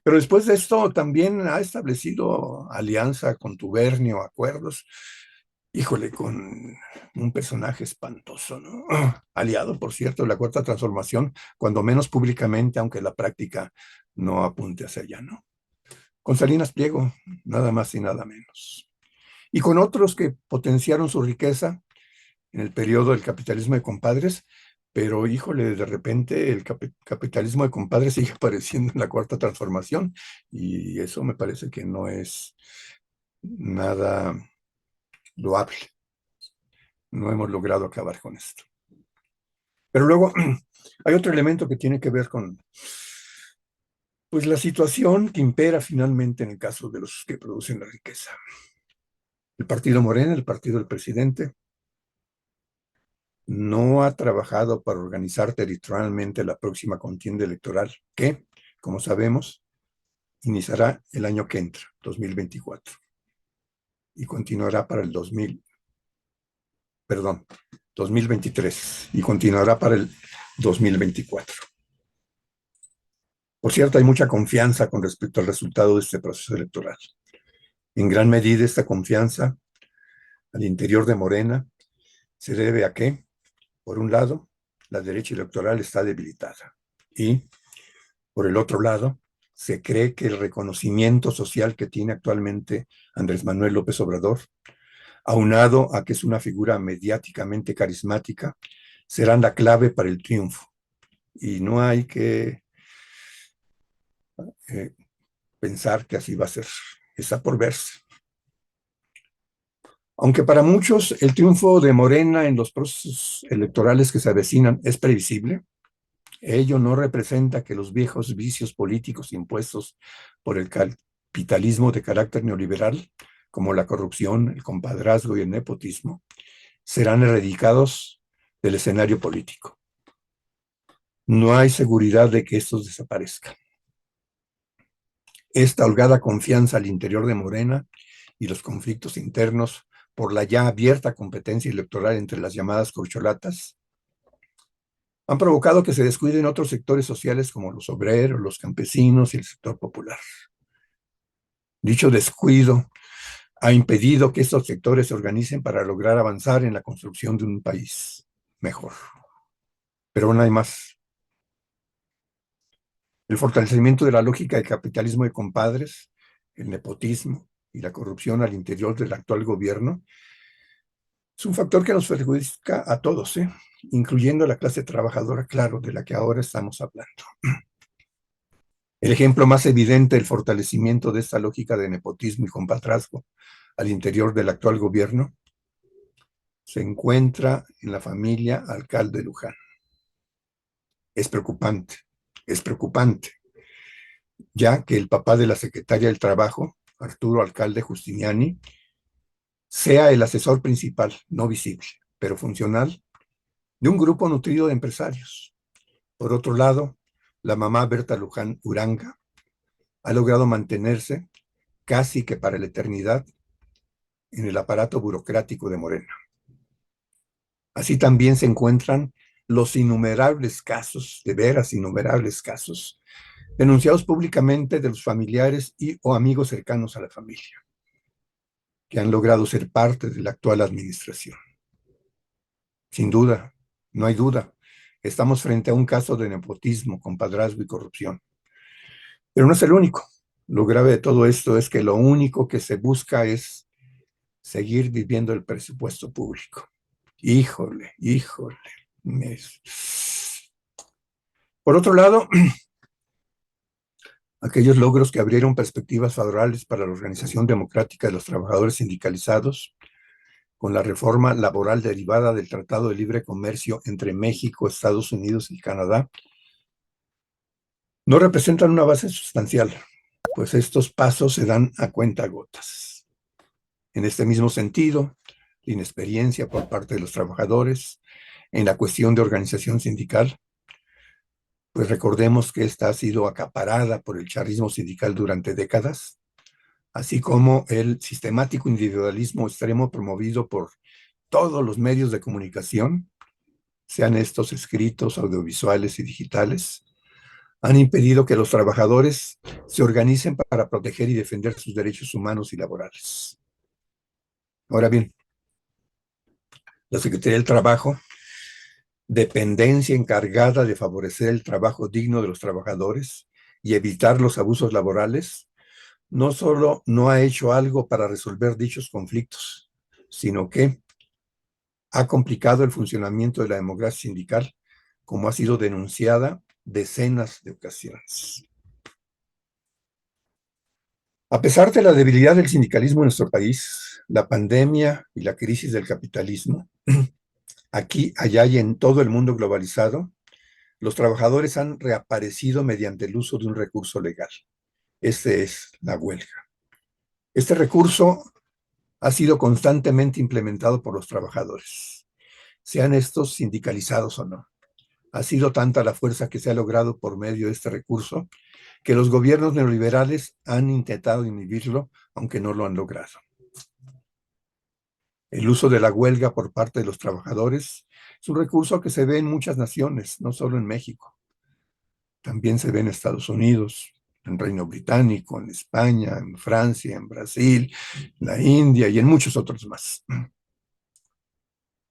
Pero después de esto también ha establecido alianza, contubernio, acuerdos, híjole, con un personaje espantoso, ¿no? Aliado, por cierto, de la Cuarta Transformación, cuando menos públicamente, aunque la práctica no apunte hacia allá, ¿no? Con Salinas Pliego, nada más y nada menos. Y con otros que potenciaron su riqueza en el periodo del capitalismo de compadres, pero híjole, de repente el capitalismo de compadres sigue apareciendo en la Cuarta Transformación y eso me parece que no es nada loable. No hemos logrado acabar con esto. Pero luego hay otro elemento que tiene que ver con pues, la situación que impera finalmente en el caso de los que producen la riqueza. El partido Morena, el partido del presidente, no ha trabajado para organizar territorialmente la próxima contienda electoral, que, como sabemos, iniciará el año que entra, 2024, y continuará para el 2023, y continuará para el 2024. Por cierto, hay mucha confianza con respecto al resultado de este proceso electoral. En gran medida, esta confianza al interior de Morena se debe a que, por un lado, la derecha electoral está debilitada y, por el otro lado, se cree que el reconocimiento social que tiene actualmente Andrés Manuel López Obrador, aunado a que es una figura mediáticamente carismática, serán la clave para el triunfo. Y no hay que eh, pensar que así va a ser. Está por verse. Aunque para muchos el triunfo de Morena en los procesos electorales que se avecinan es previsible, ello no representa que los viejos vicios políticos impuestos por el capitalismo de carácter neoliberal, como la corrupción, el compadrazgo y el nepotismo, serán erradicados del escenario político. No hay seguridad de que estos desaparezcan. Esta holgada confianza al interior de Morena y los conflictos internos por la ya abierta competencia electoral entre las llamadas corcholatas han provocado que se descuiden otros sectores sociales como los obreros, los campesinos y el sector popular. Dicho descuido ha impedido que estos sectores se organicen para lograr avanzar en la construcción de un país mejor. Pero aún hay más. El fortalecimiento de la lógica del capitalismo de compadres, el nepotismo y la corrupción al interior del actual gobierno es un factor que nos perjudica a todos, incluyendo a la clase trabajadora, claro, de la que ahora estamos hablando. El ejemplo más evidente del fortalecimiento de esta lógica de nepotismo y compadrazgo al interior del actual gobierno se encuentra en la familia Alcalde Luján. Es preocupante, ya que el papá de la secretaria del Trabajo, Arturo Alcalde Justiniani, sea el asesor principal, no visible, pero funcional, de un grupo nutrido de empresarios. Por otro lado, la mamá Berta Luján Uranga ha logrado mantenerse casi que para la eternidad en el aparato burocrático de Morena. Así también se encuentran los innumerables casos, de veras innumerables casos, denunciados públicamente de los familiares y o amigos cercanos a la familia, que han logrado ser parte de la actual administración. Sin duda, no hay duda, estamos frente a un caso de nepotismo, compadrazgo y corrupción. Pero no es el único. Lo grave de todo esto es que lo único que se busca es seguir viviendo el presupuesto público. Híjole, híjole. Por otro lado, aquellos logros que abrieron perspectivas favorables para la organización democrática de los trabajadores sindicalizados, con la reforma laboral derivada del Tratado de Libre Comercio entre México, Estados Unidos y Canadá, no representan una base sustancial, pues estos pasos se dan a cuentagotas. En este mismo sentido, la inexperiencia por parte de los trabajadores en la cuestión de organización sindical, pues recordemos que esta ha sido acaparada por el charrismo sindical durante décadas, así como el sistemático individualismo extremo promovido por todos los medios de comunicación, sean estos escritos, audiovisuales y digitales, han impedido que los trabajadores se organicen para proteger y defender sus derechos humanos y laborales. Ahora bien, la Secretaría del Trabajo, dependencia encargada de favorecer el trabajo digno de los trabajadores y evitar los abusos laborales, no solo no ha hecho algo para resolver dichos conflictos, sino que ha complicado el funcionamiento de la democracia sindical, como ha sido denunciada decenas de ocasiones. A pesar de la debilidad del sindicalismo en nuestro país, la pandemia y la crisis del capitalismo, aquí, allá y en todo el mundo globalizado, los trabajadores han reaparecido mediante el uso de un recurso legal. Este es la huelga. Este recurso ha sido constantemente implementado por los trabajadores, sean estos sindicalizados o no. Ha sido tanta la fuerza que se ha logrado por medio de este recurso que los gobiernos neoliberales han intentado inhibirlo, aunque no lo han logrado. El uso de la huelga por parte de los trabajadores es un recurso que se ve en muchas naciones, no solo en México. También se ve en Estados Unidos, en Reino Británico, en España, en Francia, en Brasil, en la India y en muchos otros más.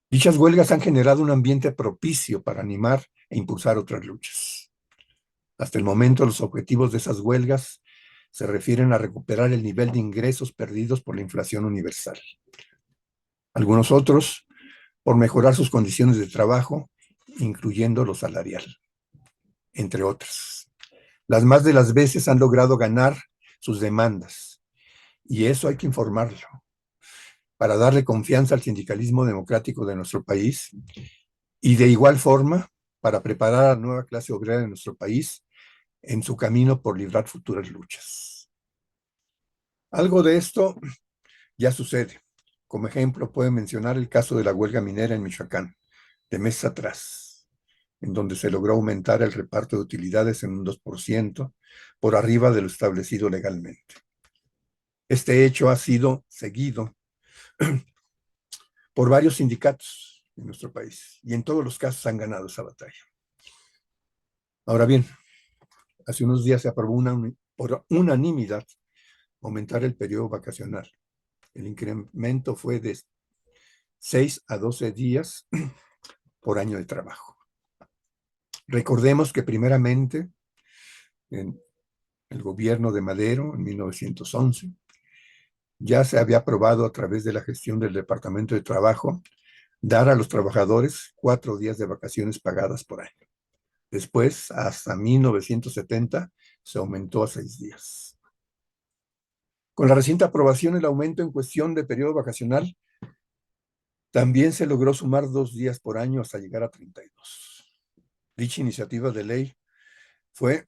Dichas huelgas han generado un ambiente propicio para animar e impulsar otras luchas. Hasta el momento, los objetivos de esas huelgas se refieren a recuperar el nivel de ingresos perdidos por la inflación universal. Algunos otros, por mejorar sus condiciones de trabajo, incluyendo lo salarial, entre otras. Las más de las veces han logrado ganar sus demandas, y eso hay que informarlo, para darle confianza al sindicalismo democrático de nuestro país, y de igual forma, para preparar a la nueva clase obrera de nuestro país en su camino por librar futuras luchas. Algo de esto ya sucede. Como ejemplo, puede mencionar el caso de la huelga minera en Michoacán, de meses atrás, en donde se logró aumentar el reparto de utilidades en un 2%, por arriba de lo establecido legalmente. Este hecho ha sido seguido por varios sindicatos en nuestro país, y en todos los casos han ganado esa batalla. Ahora bien, hace unos días se aprobó por unanimidad aumentar el periodo vacacional. El incremento fue de 6 a 12 días por año de trabajo. Recordemos que primeramente, en el gobierno de Madero, en 1911, ya se había aprobado a través de la gestión del Departamento de Trabajo dar a los trabajadores 4 días de vacaciones pagadas por año. Después, hasta 1970, se aumentó a 6 días. Con la reciente aprobación, el aumento en cuestión de periodo vacacional también se logró sumar 2 días por año hasta llegar a 32. Dicha iniciativa de ley fue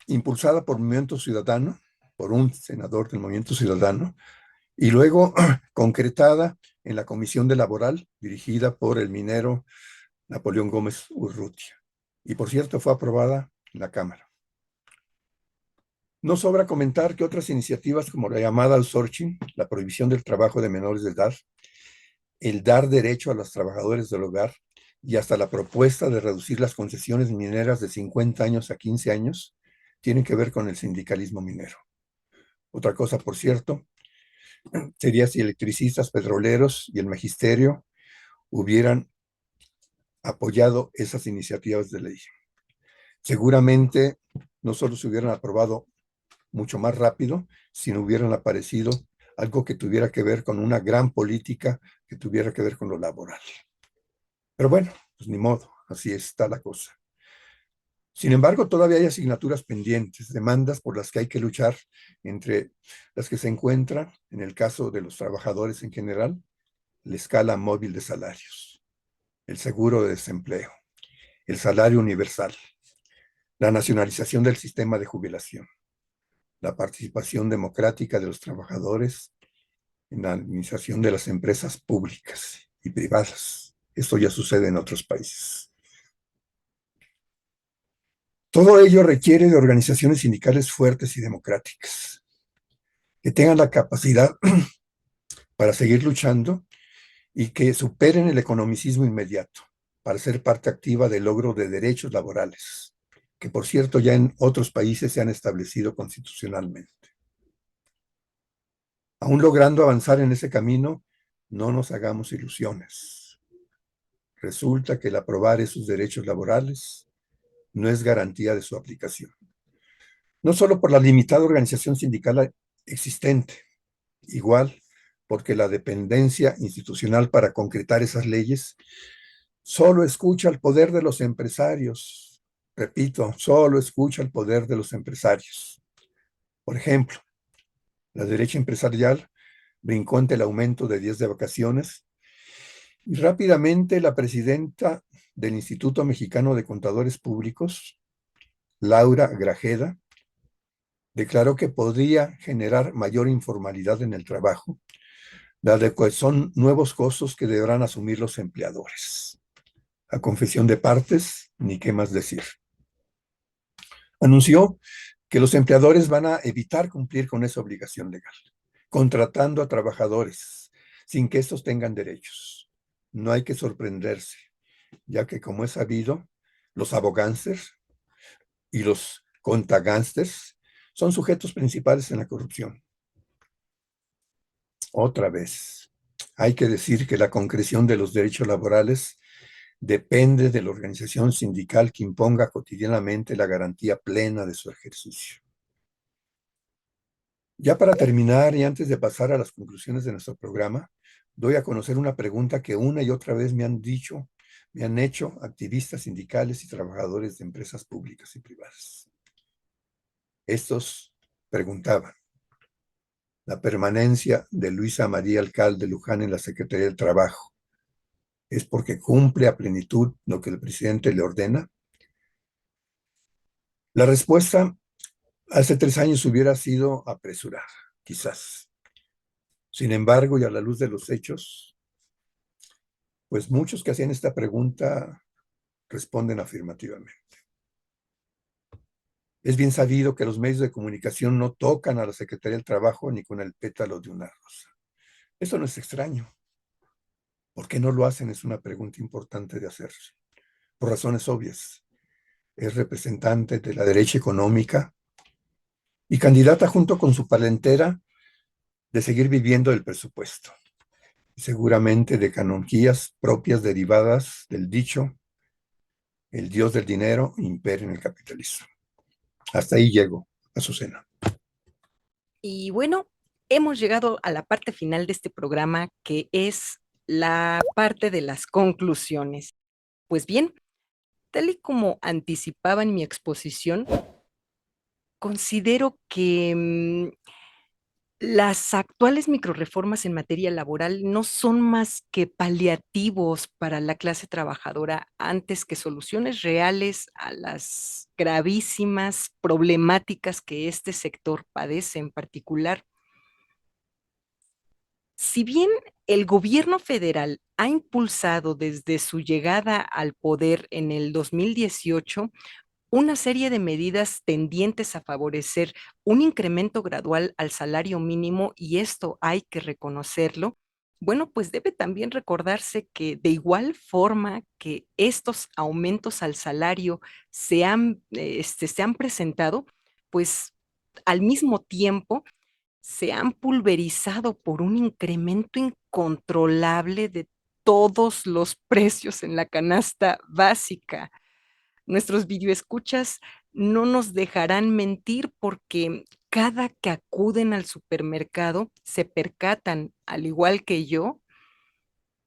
impulsada por Movimiento Ciudadano, por un senador del Movimiento Ciudadano, y luego concretada en la Comisión de Laboral, dirigida por el minero Napoleón Gómez Urrutia. Y por cierto, fue aprobada en la Cámara. No sobra comentar que otras iniciativas como la llamada outsourcing, la prohibición del trabajo de menores de edad, el dar derecho a los trabajadores del hogar y hasta la propuesta de reducir las concesiones mineras de 50 años a 15 años, tienen que ver con el sindicalismo minero. Otra cosa, por cierto, sería si electricistas, petroleros y el magisterio hubieran apoyado esas iniciativas de ley. Seguramente no solo se hubieran aprobado mucho más rápido si no hubieran aparecido algo que tuviera que ver con una gran política que tuviera que ver con lo laboral. Pero bueno, pues ni modo, así está la cosa. Sin embargo, todavía hay asignaturas pendientes, demandas por las que hay que luchar, entre las que se encuentran, en el caso de los trabajadores en general, la escala móvil de salarios, el seguro de desempleo, el salario universal, la nacionalización del sistema de jubilación, la participación democrática de los trabajadores en la administración de las empresas públicas y privadas. Esto ya sucede en otros países. Todo ello requiere de organizaciones sindicales fuertes y democráticas, que tengan la capacidad para seguir luchando y que superen el economicismo inmediato, para ser parte activa del logro de derechos laborales, que por cierto ya en otros países se han establecido constitucionalmente. Aún logrando avanzar en ese camino, no nos hagamos ilusiones. Resulta que el aprobar esos derechos laborales no es garantía de su aplicación. No solo por la limitada organización sindical existente, igual porque la dependencia institucional para concretar esas leyes solo escucha el poder de los empresarios. Repito, solo escucha el poder de los empresarios. Por ejemplo, la derecha empresarial brincó ante el aumento de días de vacaciones y rápidamente la presidenta del Instituto Mexicano de Contadores Públicos, Laura Grajeda, declaró que podría generar mayor informalidad en el trabajo, dado que son nuevos costos que deberán asumir los empleadores. A confesión de partes, ni qué más decir. Anunció que los empleadores van a evitar cumplir con esa obligación legal, contratando a trabajadores sin que estos tengan derechos. No hay que sorprenderse, ya que como es sabido, los abogánsters y los contagánsters son sujetos principales en la corrupción. Otra vez, hay que decir que la concreción de los derechos laborales depende de la organización sindical que imponga cotidianamente la garantía plena de su ejercicio. Ya para terminar y antes de pasar a las conclusiones de nuestro programa, doy a conocer una pregunta que una y otra vez me han hecho activistas sindicales y trabajadores de empresas públicas y privadas. Estos preguntaban: ¿la permanencia de Luisa María Alcalde Luján en la Secretaría del Trabajo es porque cumple a plenitud lo que el presidente le ordena? La respuesta hace 3 años hubiera sido apresurada, quizás. Sin embargo, y a la luz de los hechos, pues muchos que hacían esta pregunta responden afirmativamente. Es bien sabido que los medios de comunicación no tocan a la Secretaría del Trabajo ni con el pétalo de una rosa. Eso no es extraño. ¿Por qué no lo hacen? Es una pregunta importante de hacerse. Por razones obvias. Es representante de la derecha económica y candidata junto con su parentela de seguir viviendo del presupuesto. Y seguramente de canonjías propias derivadas del dicho: el dios del dinero impera en el capitalismo. Hasta ahí llego, Azucena. Y bueno, hemos llegado a la parte final de este programa, que es la parte de las conclusiones. Pues bien, tal y como anticipaba en mi exposición, considero que las actuales microreformas en materia laboral no son más que paliativos para la clase trabajadora antes que soluciones reales a las gravísimas problemáticas que este sector padece en particular. Si bien el gobierno federal ha impulsado desde su llegada al poder en el 2018 una serie de medidas tendientes a favorecer un incremento gradual al salario mínimo, y esto hay que reconocerlo, bueno, pues debe también recordarse que de igual forma que estos aumentos al salario se han presentado, pues al mismo tiempo se han pulverizado por un incremento incontrolable de todos los precios en la canasta básica. Nuestros videoescuchas no nos dejarán mentir porque cada que acuden al supermercado se percatan, al igual que yo,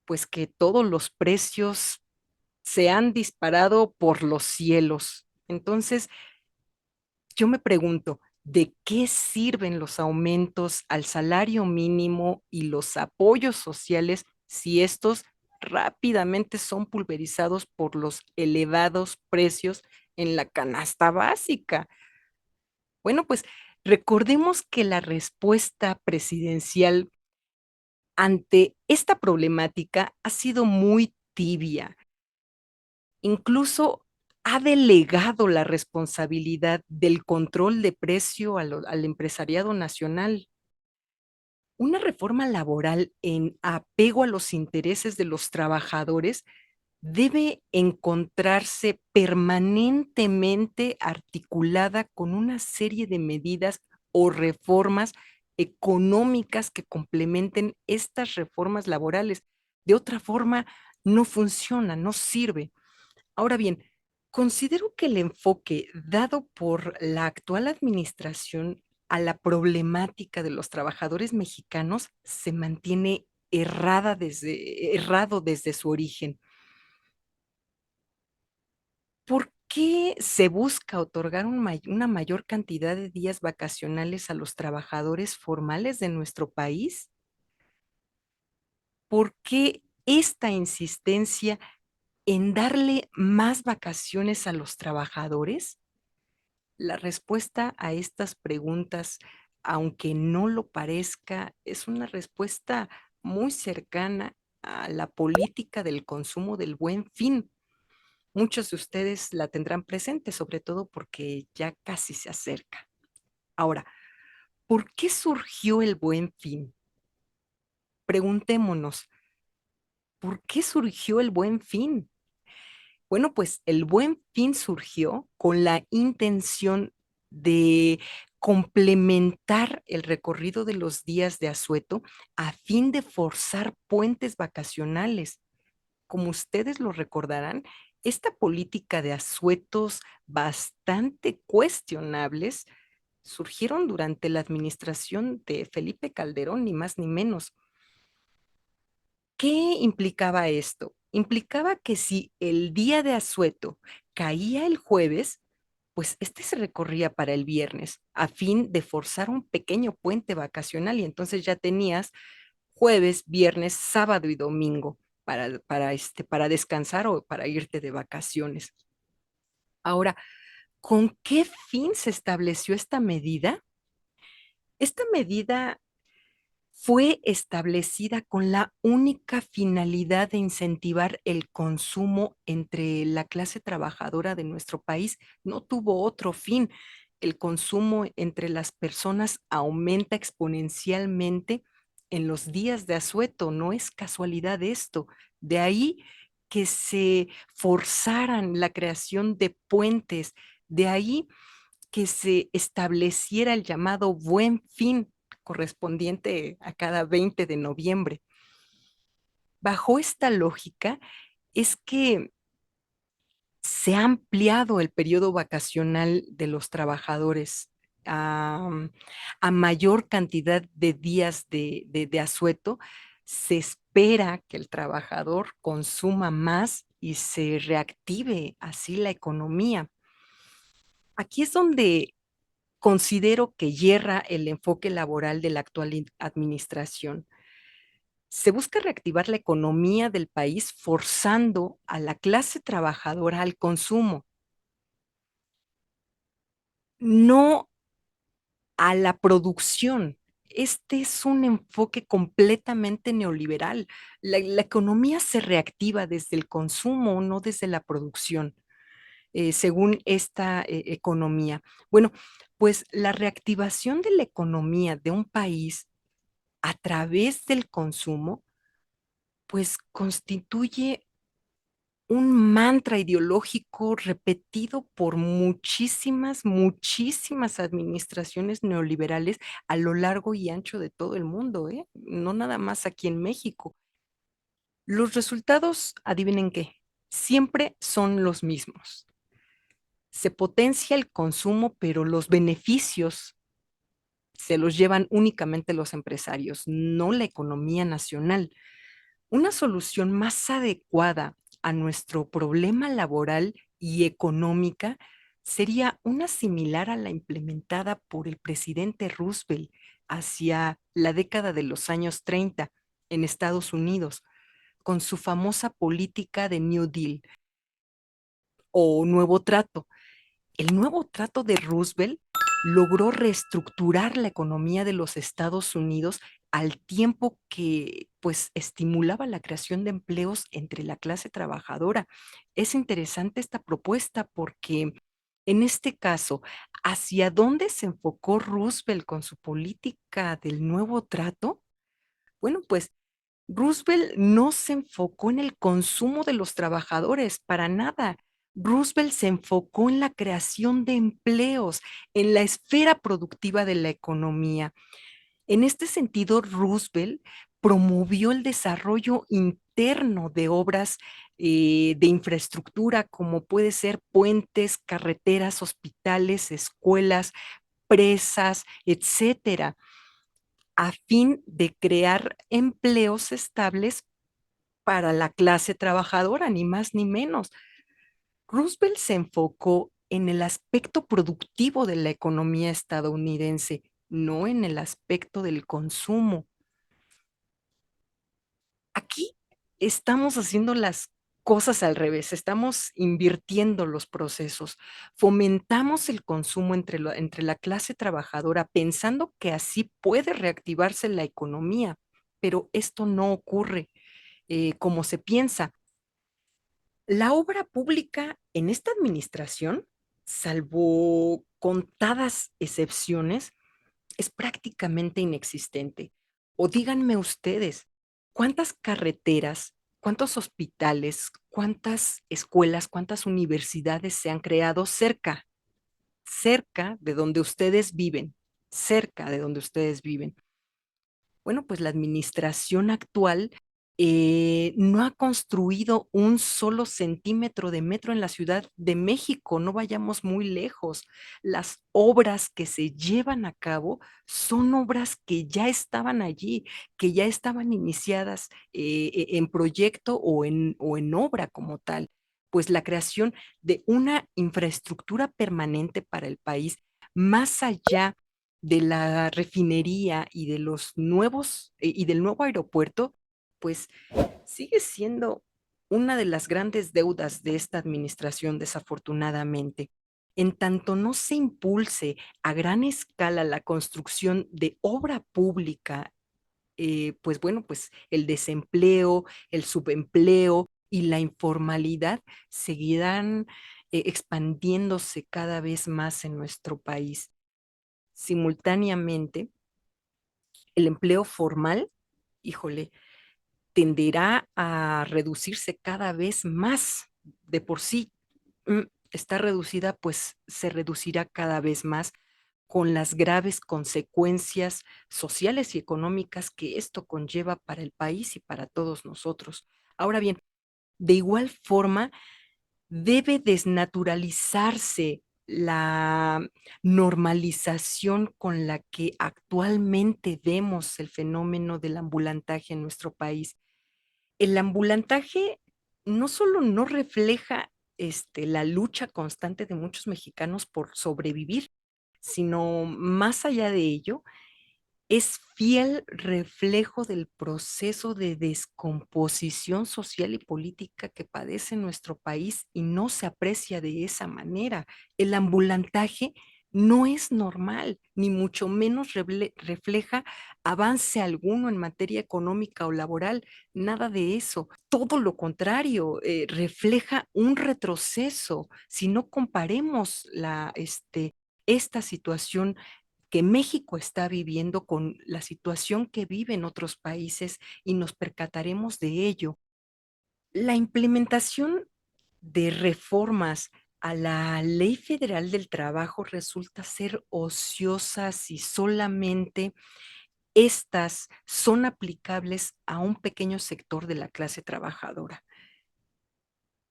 pues que todos los precios se han disparado por los cielos. Entonces, yo me pregunto, ¿de qué sirven los aumentos al salario mínimo y los apoyos sociales si estos rápidamente son pulverizados por los elevados precios en la canasta básica? Bueno, pues recordemos que la respuesta presidencial ante esta problemática ha sido muy tibia. Incluso ha delegado la responsabilidad del control de precio al empresariado nacional. Una reforma laboral en apego a los intereses de los trabajadores debe encontrarse permanentemente articulada con una serie de medidas o reformas económicas que complementen estas reformas laborales. De otra forma, no funciona, no sirve. Ahora bien, considero que el enfoque dado por la actual administración a la problemática de los trabajadores mexicanos se mantiene errado desde su origen. ¿Por qué se busca otorgar una mayor cantidad de días vacacionales a los trabajadores formales de nuestro país? ¿Por qué esta insistencia en darle más vacaciones a los trabajadores? La respuesta a estas preguntas, aunque no lo parezca, es una respuesta muy cercana a la política del consumo del Buen Fin. Muchos de ustedes la tendrán presente, sobre todo porque ya casi se acerca. Ahora, ¿por qué surgió el Buen Fin? Preguntémonos, ¿por qué surgió el Buen Fin? Bueno, pues el Buen Fin surgió con la intención de complementar el recorrido de los días de asueto a fin de forzar puentes vacacionales. Como ustedes lo recordarán, esta política de asuetos bastante cuestionables surgieron durante la administración de Felipe Calderón, ni más ni menos. ¿Qué implicaba esto? Implicaba que si el día de asueto caía el jueves, pues este se recorría para el viernes, a fin de forzar un pequeño puente vacacional y entonces ya tenías jueves, viernes, sábado y domingo para descansar o para irte de vacaciones. Ahora, ¿con qué fin se estableció esta medida? Esta medida fue establecida con la única finalidad de incentivar el consumo entre la clase trabajadora de nuestro país. No tuvo otro fin. El consumo entre las personas aumenta exponencialmente en los días de asueto. No es casualidad esto. De ahí que se forzaran la creación de puentes. De ahí que se estableciera el llamado Buen Fin correspondiente a cada 20 de noviembre. Bajo esta lógica es que se ha ampliado el periodo vacacional de los trabajadores a mayor cantidad de días de asueto. Se espera que el trabajador consuma más y se reactive así la economía. Aquí es donde considero que yerra el enfoque laboral de la actual administración. Se busca reactivar la economía del país forzando a la clase trabajadora al consumo, no a la producción. Este es un enfoque completamente neoliberal. La economía se reactiva desde el consumo, no desde la producción, según esta economía. Bueno, pues la reactivación de la economía de un país a través del consumo, pues constituye un mantra ideológico repetido por muchísimas administraciones neoliberales a lo largo y ancho de todo el mundo, ¿eh? No nada más aquí en México. Los resultados, adivinen qué, siempre son los mismos. Se potencia el consumo, pero los beneficios se los llevan únicamente los empresarios, no la economía nacional. Una solución más adecuada a nuestro problema laboral y económica sería una similar a la implementada por el presidente Roosevelt hacia la década de los años 30 en Estados Unidos, con su famosa política de New Deal o Nuevo Trato. El nuevo trato de Roosevelt logró reestructurar la economía de los Estados Unidos al tiempo que pues estimulaba la creación de empleos entre la clase trabajadora. Es interesante esta propuesta porque en este caso, ¿hacia dónde se enfocó Roosevelt con su política del nuevo trato? Bueno, pues Roosevelt no se enfocó en el consumo de los trabajadores, para nada. Roosevelt se enfocó en la creación de empleos, en la esfera productiva de la economía. En este sentido, Roosevelt promovió el desarrollo interno de obras de infraestructura, como puede ser puentes, carreteras, hospitales, escuelas, presas, etcétera, a fin de crear empleos estables para la clase trabajadora, ni más ni menos. Roosevelt se enfocó en el aspecto productivo de la economía estadounidense, no en el aspecto del consumo. Aquí estamos haciendo las cosas al revés, estamos invirtiendo los procesos, fomentamos el consumo entre la clase trabajadora pensando que así puede reactivarse la economía, pero esto no ocurre como se piensa. La obra pública en esta administración, salvo contadas excepciones, es prácticamente inexistente. O díganme ustedes, ¿cuántas carreteras, cuántos hospitales, cuántas escuelas, cuántas universidades se han creado cerca de donde ustedes viven? Cerca de donde ustedes viven. Bueno, pues la administración actual no ha construido un solo centímetro de metro en la Ciudad de México, no vayamos muy lejos. Las obras que se llevan a cabo son obras que ya estaban allí, que ya estaban iniciadas en proyecto o en obra como tal. Pues la creación de una infraestructura permanente para el país, más allá de la refinería y de los nuevos y del nuevo aeropuerto, pues sigue siendo una de las grandes deudas de esta administración, desafortunadamente. En tanto no se impulse a gran escala la construcción de obra pública, pues bueno, pues el desempleo, el subempleo y la informalidad seguirán expandiéndose cada vez más en nuestro país. Simultáneamente, el empleo formal, híjole, tenderá a reducirse cada vez más. De por sí está reducida, pues se reducirá cada vez más con las graves consecuencias sociales y económicas que esto conlleva para el país y para todos nosotros. Ahora bien, de igual forma, debe desnaturalizarse la normalización con la que actualmente vemos el fenómeno del ambulantaje en nuestro país. El ambulantaje no solo no refleja la lucha constante de muchos mexicanos por sobrevivir, sino más allá de ello, es fiel reflejo del proceso de descomposición social y política que padece nuestro país y no se aprecia de esa manera. El ambulantaje no es normal, ni mucho menos refleja avance alguno en materia económica o laboral, nada de eso. Todo lo contrario, refleja un retroceso. Si no comparemos esta situación que México está viviendo con la situación que vive en otros países y nos percataremos de ello. La implementación de reformas a la Ley Federal del Trabajo resulta ser ociosa si solamente estas son aplicables a un pequeño sector de la clase trabajadora.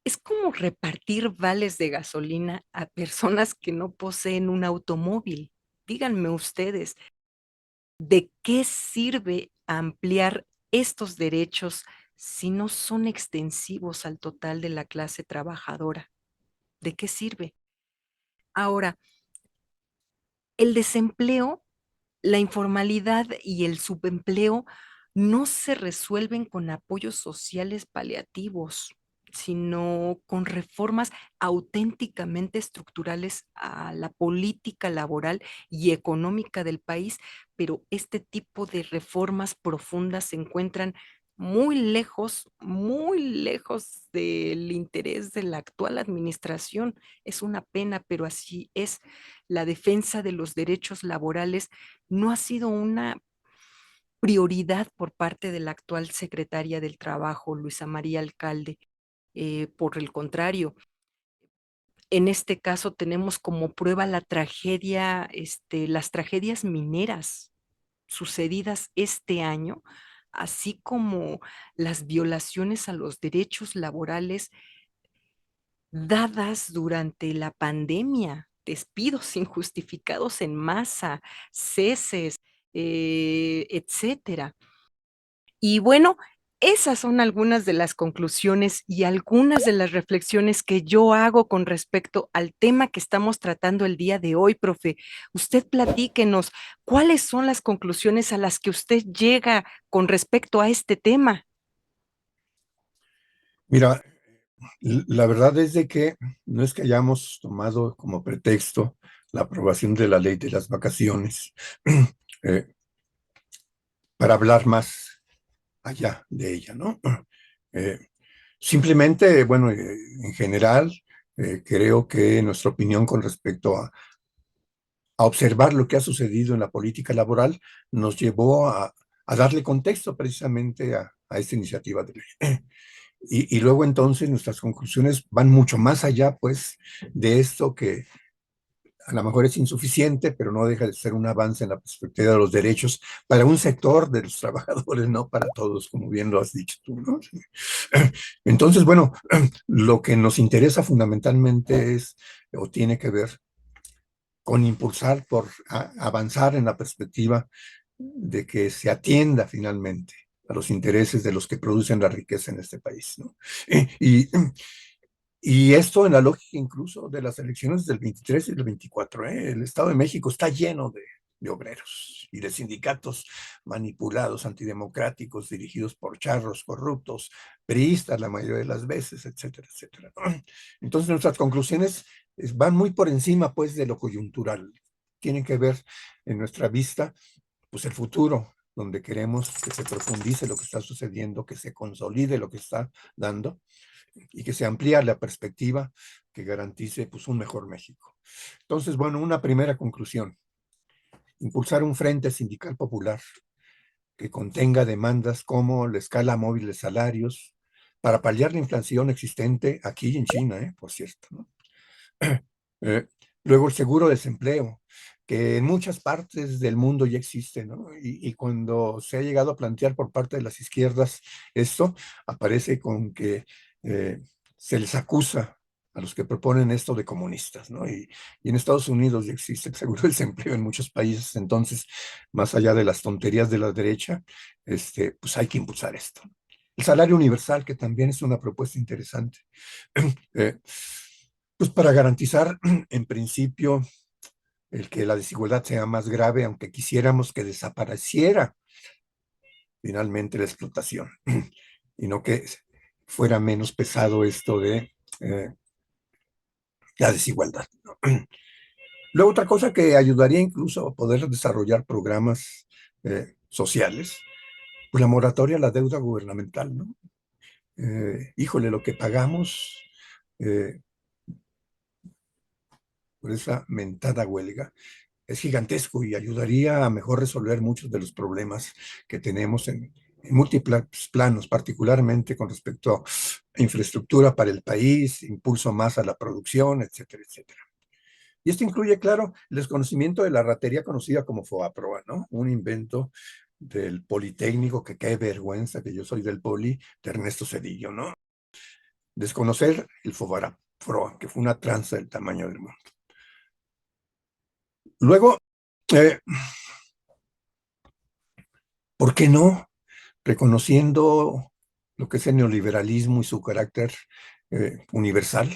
Es como repartir vales de gasolina a personas que no poseen un automóvil. Díganme ustedes, ¿de qué sirve ampliar estos derechos si no son extensivos al total de la clase trabajadora? ¿De qué sirve? Ahora, el desempleo, la informalidad y el subempleo no se resuelven con apoyos sociales paliativos, sino con reformas auténticamente estructurales a la política laboral y económica del país, pero este tipo de reformas profundas se encuentran muy lejos del interés de la actual administración. Es una pena, pero así es. La defensa de los derechos laborales no ha sido una prioridad por parte de la actual secretaria del Trabajo, Luisa María Alcalde. Por el contrario, en este caso tenemos como prueba la tragedia, las tragedias mineras sucedidas este año, así como las violaciones a los derechos laborales dadas durante la pandemia, despidos injustificados en masa, ceses, etcétera. Y bueno, esas son algunas de las conclusiones y algunas de las reflexiones que yo hago con respecto al tema que estamos tratando el día de hoy, profe. Usted platíquenos, ¿cuáles son las conclusiones a las que usted llega con respecto a este tema? Mira, la verdad es de que no es que hayamos tomado como pretexto la aprobación de la ley de las vacaciones eh, para hablar más allá de ella, ¿no? Eh, Simplemente, bueno, en general, creo que nuestra opinión con respecto a observar lo que ha sucedido en la política laboral nos llevó a darle contexto precisamente a esta iniciativa de ley. Y luego entonces nuestras conclusiones van mucho más allá, pues, de esto que a lo mejor es insuficiente, pero no deja de ser un avance en la perspectiva de los derechos para un sector de los trabajadores, no para todos, como bien lo has dicho tú, ¿no? Sí. Entonces, bueno, lo que nos interesa fundamentalmente es, o tiene que ver con impulsar por avanzar en la perspectiva de que se atienda finalmente a los intereses de los que producen la riqueza en este país, ¿no? Y, y esto en la lógica incluso de las elecciones del 23 y del 24, ¿eh? El Estado de México está lleno de obreros y de sindicatos manipulados, antidemocráticos, dirigidos por charros corruptos, priistas la mayoría de las veces, etcétera, etcétera, ¿no? Entonces nuestras conclusiones van muy por encima, pues, de lo coyuntural. Tienen que ver en nuestra vista, pues, el futuro, donde queremos que se profundice lo que está sucediendo, que se consolide lo que está dando y que se amplíe la perspectiva que garantice, pues, un mejor México. Entonces, bueno, una primera conclusión: impulsar un frente sindical popular que contenga demandas como la escala móvil de salarios para paliar la inflación existente aquí en China, por cierto, ¿no? Eh, Luego el seguro de desempleo, que en muchas partes del mundo ya existe, ¿no? Y cuando se ha llegado a plantear por parte de las izquierdas esto, aparece con que eh, se les acusa a los que proponen esto de comunistas, ¿no? Y en Estados Unidos ya existe el seguro de desempleo en muchos países, entonces, más allá de las tonterías de la derecha, pues hay que impulsar esto. El salario universal, que también es una propuesta interesante. Eh, pues para garantizar, en principio, el que la desigualdad sea más grave, aunque quisiéramos que desapareciera finalmente la explotación y no que fuera menos pesado esto de la desigualdad, ¿no? Luego, otra cosa que ayudaría incluso a poder desarrollar programas sociales, pues la moratoria a la deuda gubernamental, ¿no? Híjole, lo que pagamos eh, por esa mentada huelga es gigantesco y ayudaría a mejor resolver muchos de los problemas que tenemos en múltiples planos, particularmente con respecto a infraestructura para el país, impulso más a la producción, etcétera, etcétera. Y esto incluye, claro, el desconocimiento de la ratería conocida como FOAPROA, ¿no? Un invento del Politécnico, que qué vergüenza que yo soy del Poli, de Ernesto Zedillo, ¿no? desconocer el Fobarafro, que fue una tranza del tamaño del mundo. Luego, ¿por qué no? Reconociendo lo que es el neoliberalismo y su carácter universal,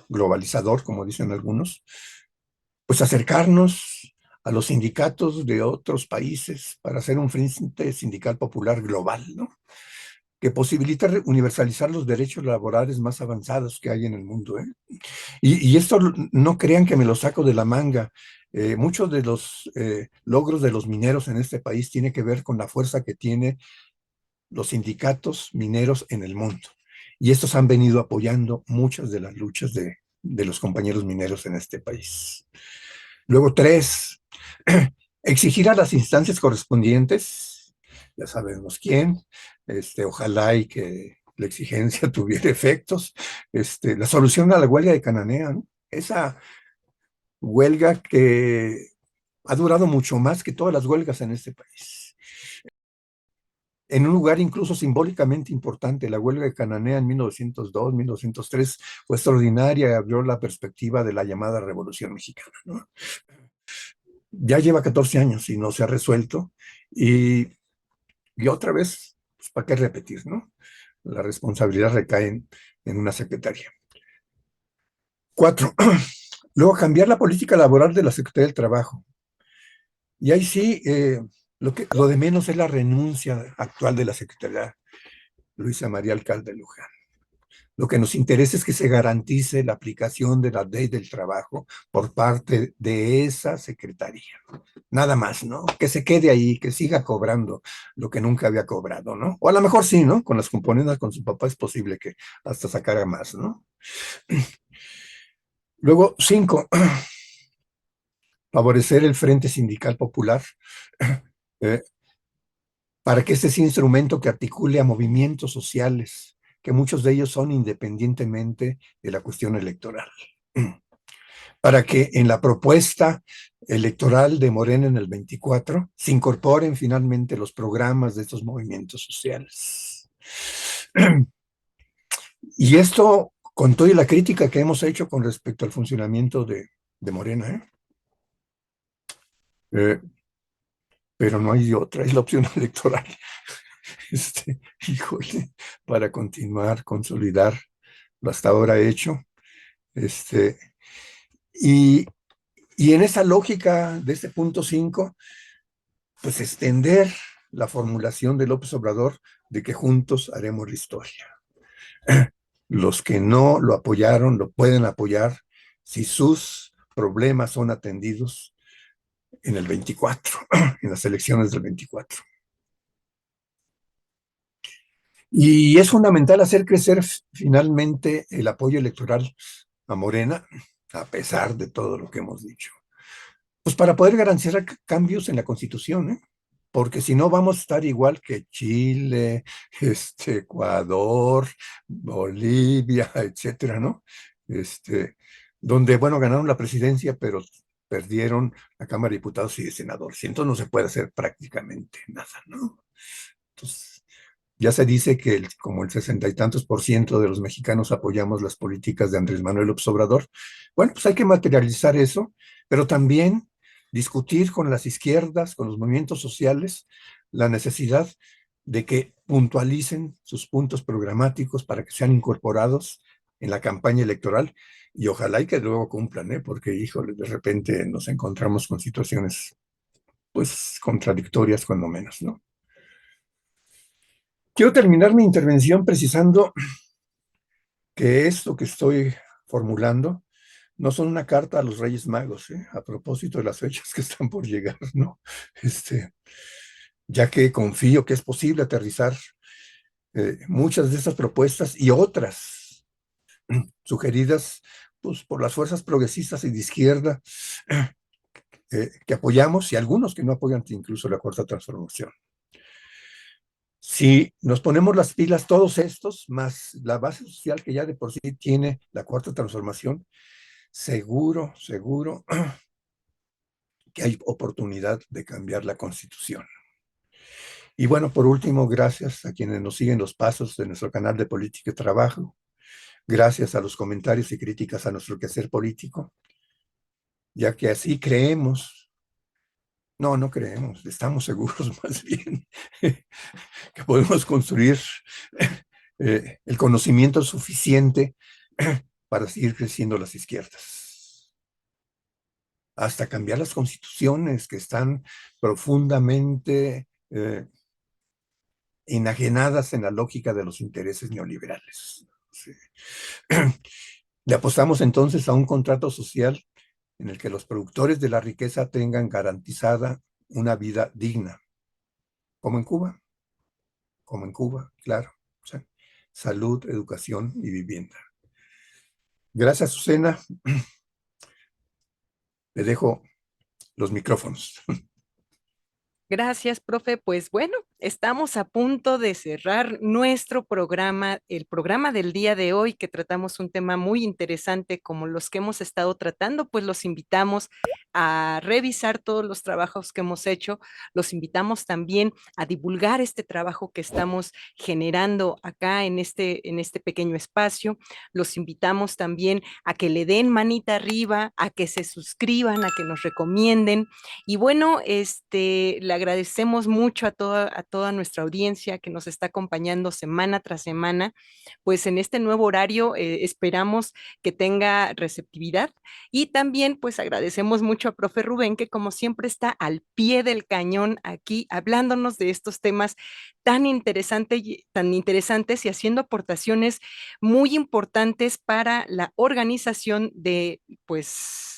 globalizador, como dicen algunos, pues acercarnos a los sindicatos de otros países para hacer un frente sindical popular global, ¿no? Que posibilita universalizar los derechos laborales más avanzados que hay en el mundo, ¿eh? Y esto no crean que me lo saco de la manga. Muchos de los logros de los mineros en este país tiene que ver con la fuerza que tiene los sindicatos mineros en el mundo. Y estos han venido apoyando muchas de las luchas de los compañeros mineros en este país. Luego, 3, exigir a las instancias correspondientes, ya sabemos quién, ojalá y que la exigencia tuviera efectos, la solución a la huelga de Cananea, ¿no? Esa huelga que ha durado mucho más que todas las huelgas en este país. En un lugar incluso simbólicamente importante, la huelga de Cananea en 1902, 1903 fue extraordinaria y abrió la perspectiva de la llamada Revolución Mexicana, ¿no? Ya lleva 14 años y no se ha resuelto, y otra vez, pues, ¿para qué repetir, no? La responsabilidad recae en una secretaría. 4, luego cambiar la política laboral de la Secretaría del Trabajo. Y ahí sí, lo de menos es la renuncia actual de la Secretaría Luisa María Alcalde Luján. Lo que nos interesa es que se garantice la aplicación de la ley del trabajo por parte de esa secretaría. Nada más, ¿no? Que se quede ahí, que siga cobrando lo que nunca había cobrado, ¿no? O a lo mejor sí, ¿no? Con las componendas con su papá es posible que hasta sacara más, ¿no? Luego, 5, favorecer el Frente Sindical Popular eh, para que este sea instrumento que articule a movimientos sociales, que muchos de ellos son independientemente de la cuestión electoral. Para que en la propuesta electoral de Morena en el 24 se incorporen finalmente los programas de estos movimientos sociales. Y esto con toda la crítica que hemos hecho con respecto al funcionamiento de Morena, ¿eh? Pero no hay otra, es la opción electoral. Híjole, para continuar, consolidar lo hasta ahora hecho. Y, y en esa lógica de este punto 5, pues extender la formulación de López Obrador de que juntos haremos la historia. Los que no lo apoyaron lo pueden apoyar si sus problemas son atendidos en el 24, en las elecciones del 24. Y es fundamental hacer crecer finalmente el apoyo electoral a Morena, a pesar de todo lo que hemos dicho. Pues para poder garantizar cambios en la Constitución, ¿eh? Porque si no vamos a estar igual que Chile, Ecuador, Bolivia, etcétera, ¿no? Donde, bueno, ganaron la presidencia, pero perdieron la Cámara de Diputados y de Senadores. Y entonces no se puede hacer prácticamente nada, ¿no? Entonces, ya se dice que como el 60 y tantos por ciento de los mexicanos apoyamos las políticas de Andrés Manuel López Obrador. Bueno, pues hay que materializar eso, pero también discutir con las izquierdas, con los movimientos sociales, la necesidad de que puntualicen sus puntos programáticos para que sean incorporados en la campaña electoral, y ojalá y que luego cumplan, ¿eh? Porque, híjole, de repente nos encontramos con situaciones, pues, contradictorias cuando menos, ¿no? Quiero terminar mi intervención precisando que esto que estoy formulando no son una carta a los Reyes Magos, ¿eh? A propósito de las fechas que están por llegar, ¿no? Ya que confío que es posible aterrizar muchas de estas propuestas y otras sugeridas, pues, por las fuerzas progresistas y de izquierda que apoyamos, y algunos que no apoyan incluso la Cuarta Transformación. Si nos ponemos las pilas todos estos, más la base social que ya de por sí tiene la Cuarta Transformación, seguro que hay oportunidad de cambiar la Constitución. Y bueno, por último, gracias a quienes nos siguen los pasos de nuestro canal de Política y Trabajo. gracias a los comentarios y críticas a nuestro quehacer político, ya que así creemos, no creemos, estamos seguros más bien que podemos construir el conocimiento suficiente para seguir creciendo las izquierdas, hasta cambiar las constituciones que están profundamente enajenadas en la lógica de los intereses neoliberales. Sí. Le apostamos entonces a un contrato social en el que los productores de la riqueza tengan garantizada una vida digna, como en Cuba, claro. O sea, salud, educación y vivienda. Gracias, Susana. Le dejo los micrófonos. Gracias, profe. Pues bueno, estamos a punto de cerrar nuestro programa, el programa del día de hoy, que tratamos un tema muy interesante como los que hemos estado tratando, pues los invitamos a revisar todos los trabajos que hemos hecho, los invitamos también a divulgar este trabajo que estamos generando acá en este pequeño espacio, los invitamos también a que le den manita arriba, a que se suscriban, a que nos recomienden y bueno, le agradecemos mucho a toda nuestra audiencia que nos está acompañando semana tras semana, pues en este nuevo horario esperamos que tenga receptividad y también pues agradecemos mucho a profe Rubén que como siempre está al pie del cañón aquí hablándonos de estos temas tan interesantes y haciendo aportaciones muy importantes para la organización de pues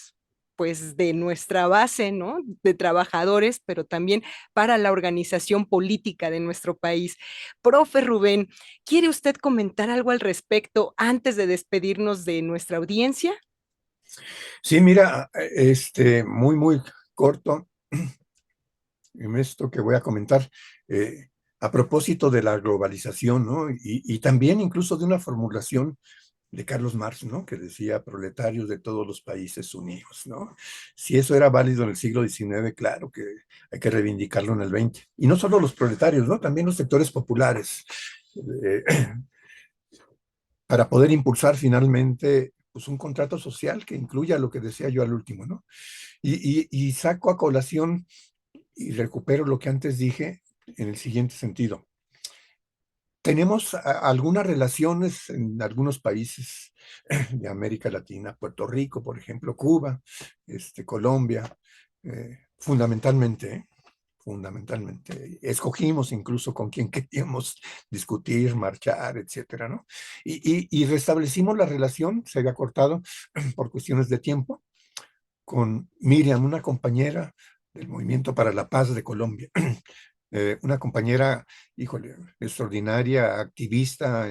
de nuestra base, ¿no? De trabajadores, pero también para la organización política de nuestro país. Profe Rubén, ¿quiere usted comentar algo al respecto antes de despedirnos de nuestra audiencia? Sí, mira, muy corto en esto que voy a comentar, a propósito de la globalización, ¿no? Y también incluso de una formulación de Carlos Marx, ¿no? Que decía proletarios de todos los países unidos, ¿no? Si eso era válido en el siglo XIX, claro que hay que reivindicarlo en el XX. Y no solo los proletarios, ¿no? También los sectores populares, eh, para poder impulsar finalmente pues, un contrato social que incluya lo que decía yo al último, ¿no? Y saco a colación y recupero lo que antes dije en el siguiente sentido. Tenemos algunas relaciones en algunos países de América Latina, Puerto Rico, por ejemplo, Cuba, Colombia, fundamentalmente. Escogimos incluso con quién queríamos discutir, marchar, etcétera, ¿no? Y restablecimos la relación, se había cortado por cuestiones de tiempo, con Miriam, una compañera del Movimiento para la Paz de Colombia. Una compañera, híjole, extraordinaria, activista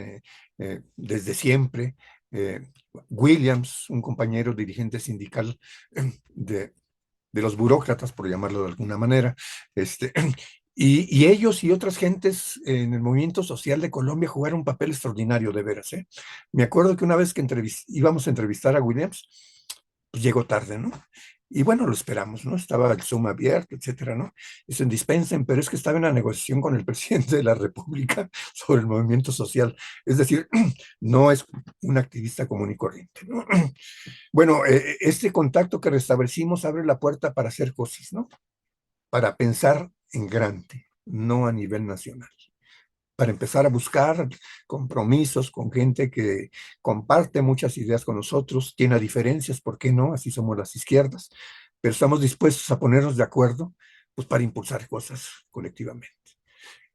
desde siempre. Williams, un compañero dirigente sindical de, de los burócratas, por llamarlo de alguna manera. Y ellos y otras gentes en el movimiento social de Colombia jugaron un papel extraordinario, de veras. Me acuerdo que una vez que íbamos a entrevistar a Williams, pues llegó tarde, ¿no? Y bueno, lo esperamos, ¿no? Estaba el Zoom abierto, etcétera, ¿no? Dicen, dispensen, pero es que estaba en la negociación con el presidente de la República sobre el movimiento social. Es decir, no es un activista común y corriente, ¿no? Bueno, este contacto que restablecimos abre la puerta para hacer cosas, ¿no? Para pensar en grande, no a nivel nacional, para empezar a buscar compromisos con gente que comparte muchas ideas con nosotros, tiene diferencias, ¿por qué no? Así somos las izquierdas, pero estamos dispuestos a ponernos de acuerdo pues, para impulsar cosas colectivamente.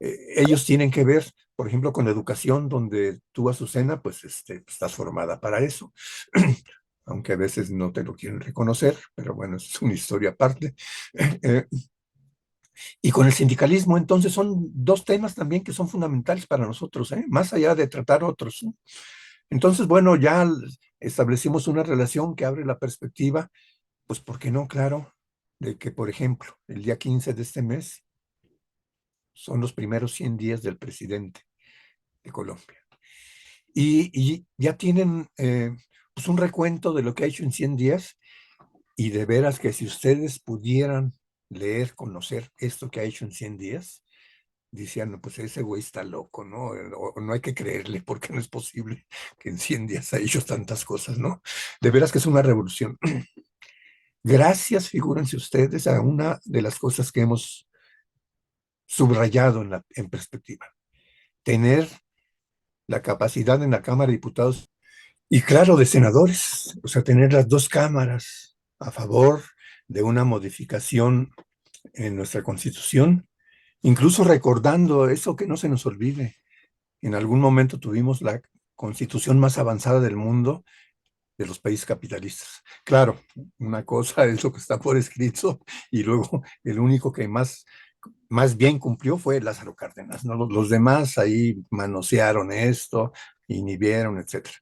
Ellos tienen que ver, por ejemplo, con la educación, donde tú, Azucena, pues estás formada para eso. Aunque a veces no te lo quieren reconocer, pero bueno, es una historia aparte. Eh, y con el sindicalismo, entonces, son dos temas también que son fundamentales para nosotros, más allá de tratar otros, ¿no? Entonces, bueno, ya establecimos una relación que abre la perspectiva, pues, ¿por qué no? Claro, de que, por ejemplo, el día 15 de este mes son los primeros 100 días del presidente de Colombia. Y ya tienen pues un recuento de lo que ha hecho en 100 días y de veras que si ustedes pudieran leer, conocer esto que ha hecho en 100 días, decían, "No, pues ese güey está loco, ¿no? O no hay que creerle porque no es posible que en 100 días haya hecho tantas cosas, ¿no? De veras que es una revolución. Gracias, figúrense ustedes, a una de las cosas que hemos subrayado en perspectiva. Tener la capacidad en la Cámara de Diputados y claro, de senadores, o sea, tener las dos cámaras a favor de una modificación en nuestra Constitución, incluso recordando eso que no se nos olvide. En algún momento tuvimos la Constitución más avanzada del mundo de los países capitalistas. Claro, una cosa es lo que está por escrito y luego el único que más bien cumplió fue Lázaro Cárdenas, ¿no? Los demás ahí manosearon esto, inhibieron, etcétera.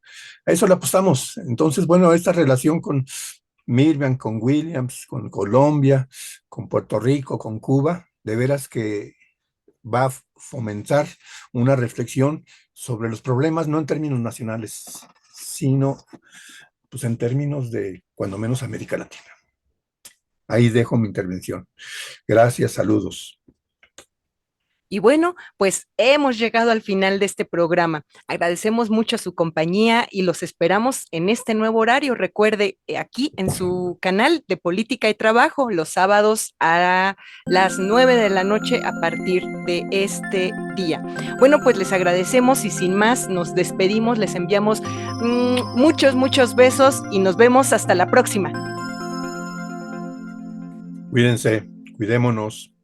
A eso le apostamos. Entonces, bueno, esta relación con Miriam, con Williams, con Colombia, con Puerto Rico, con Cuba, de veras que va a fomentar una reflexión sobre los problemas, no en términos nacionales, sino pues en términos de, cuando menos, América Latina. Ahí dejo mi intervención. Gracias, saludos. Y bueno, pues hemos llegado al final de este programa. Agradecemos mucho su compañía y los esperamos en este nuevo horario. Recuerde, aquí en su canal de Política y Trabajo, los sábados a las 9 de la noche a partir de este día. Bueno, pues les agradecemos y sin más nos despedimos, les enviamos muchos besos y nos vemos hasta la próxima. Cuídense, cuidémonos.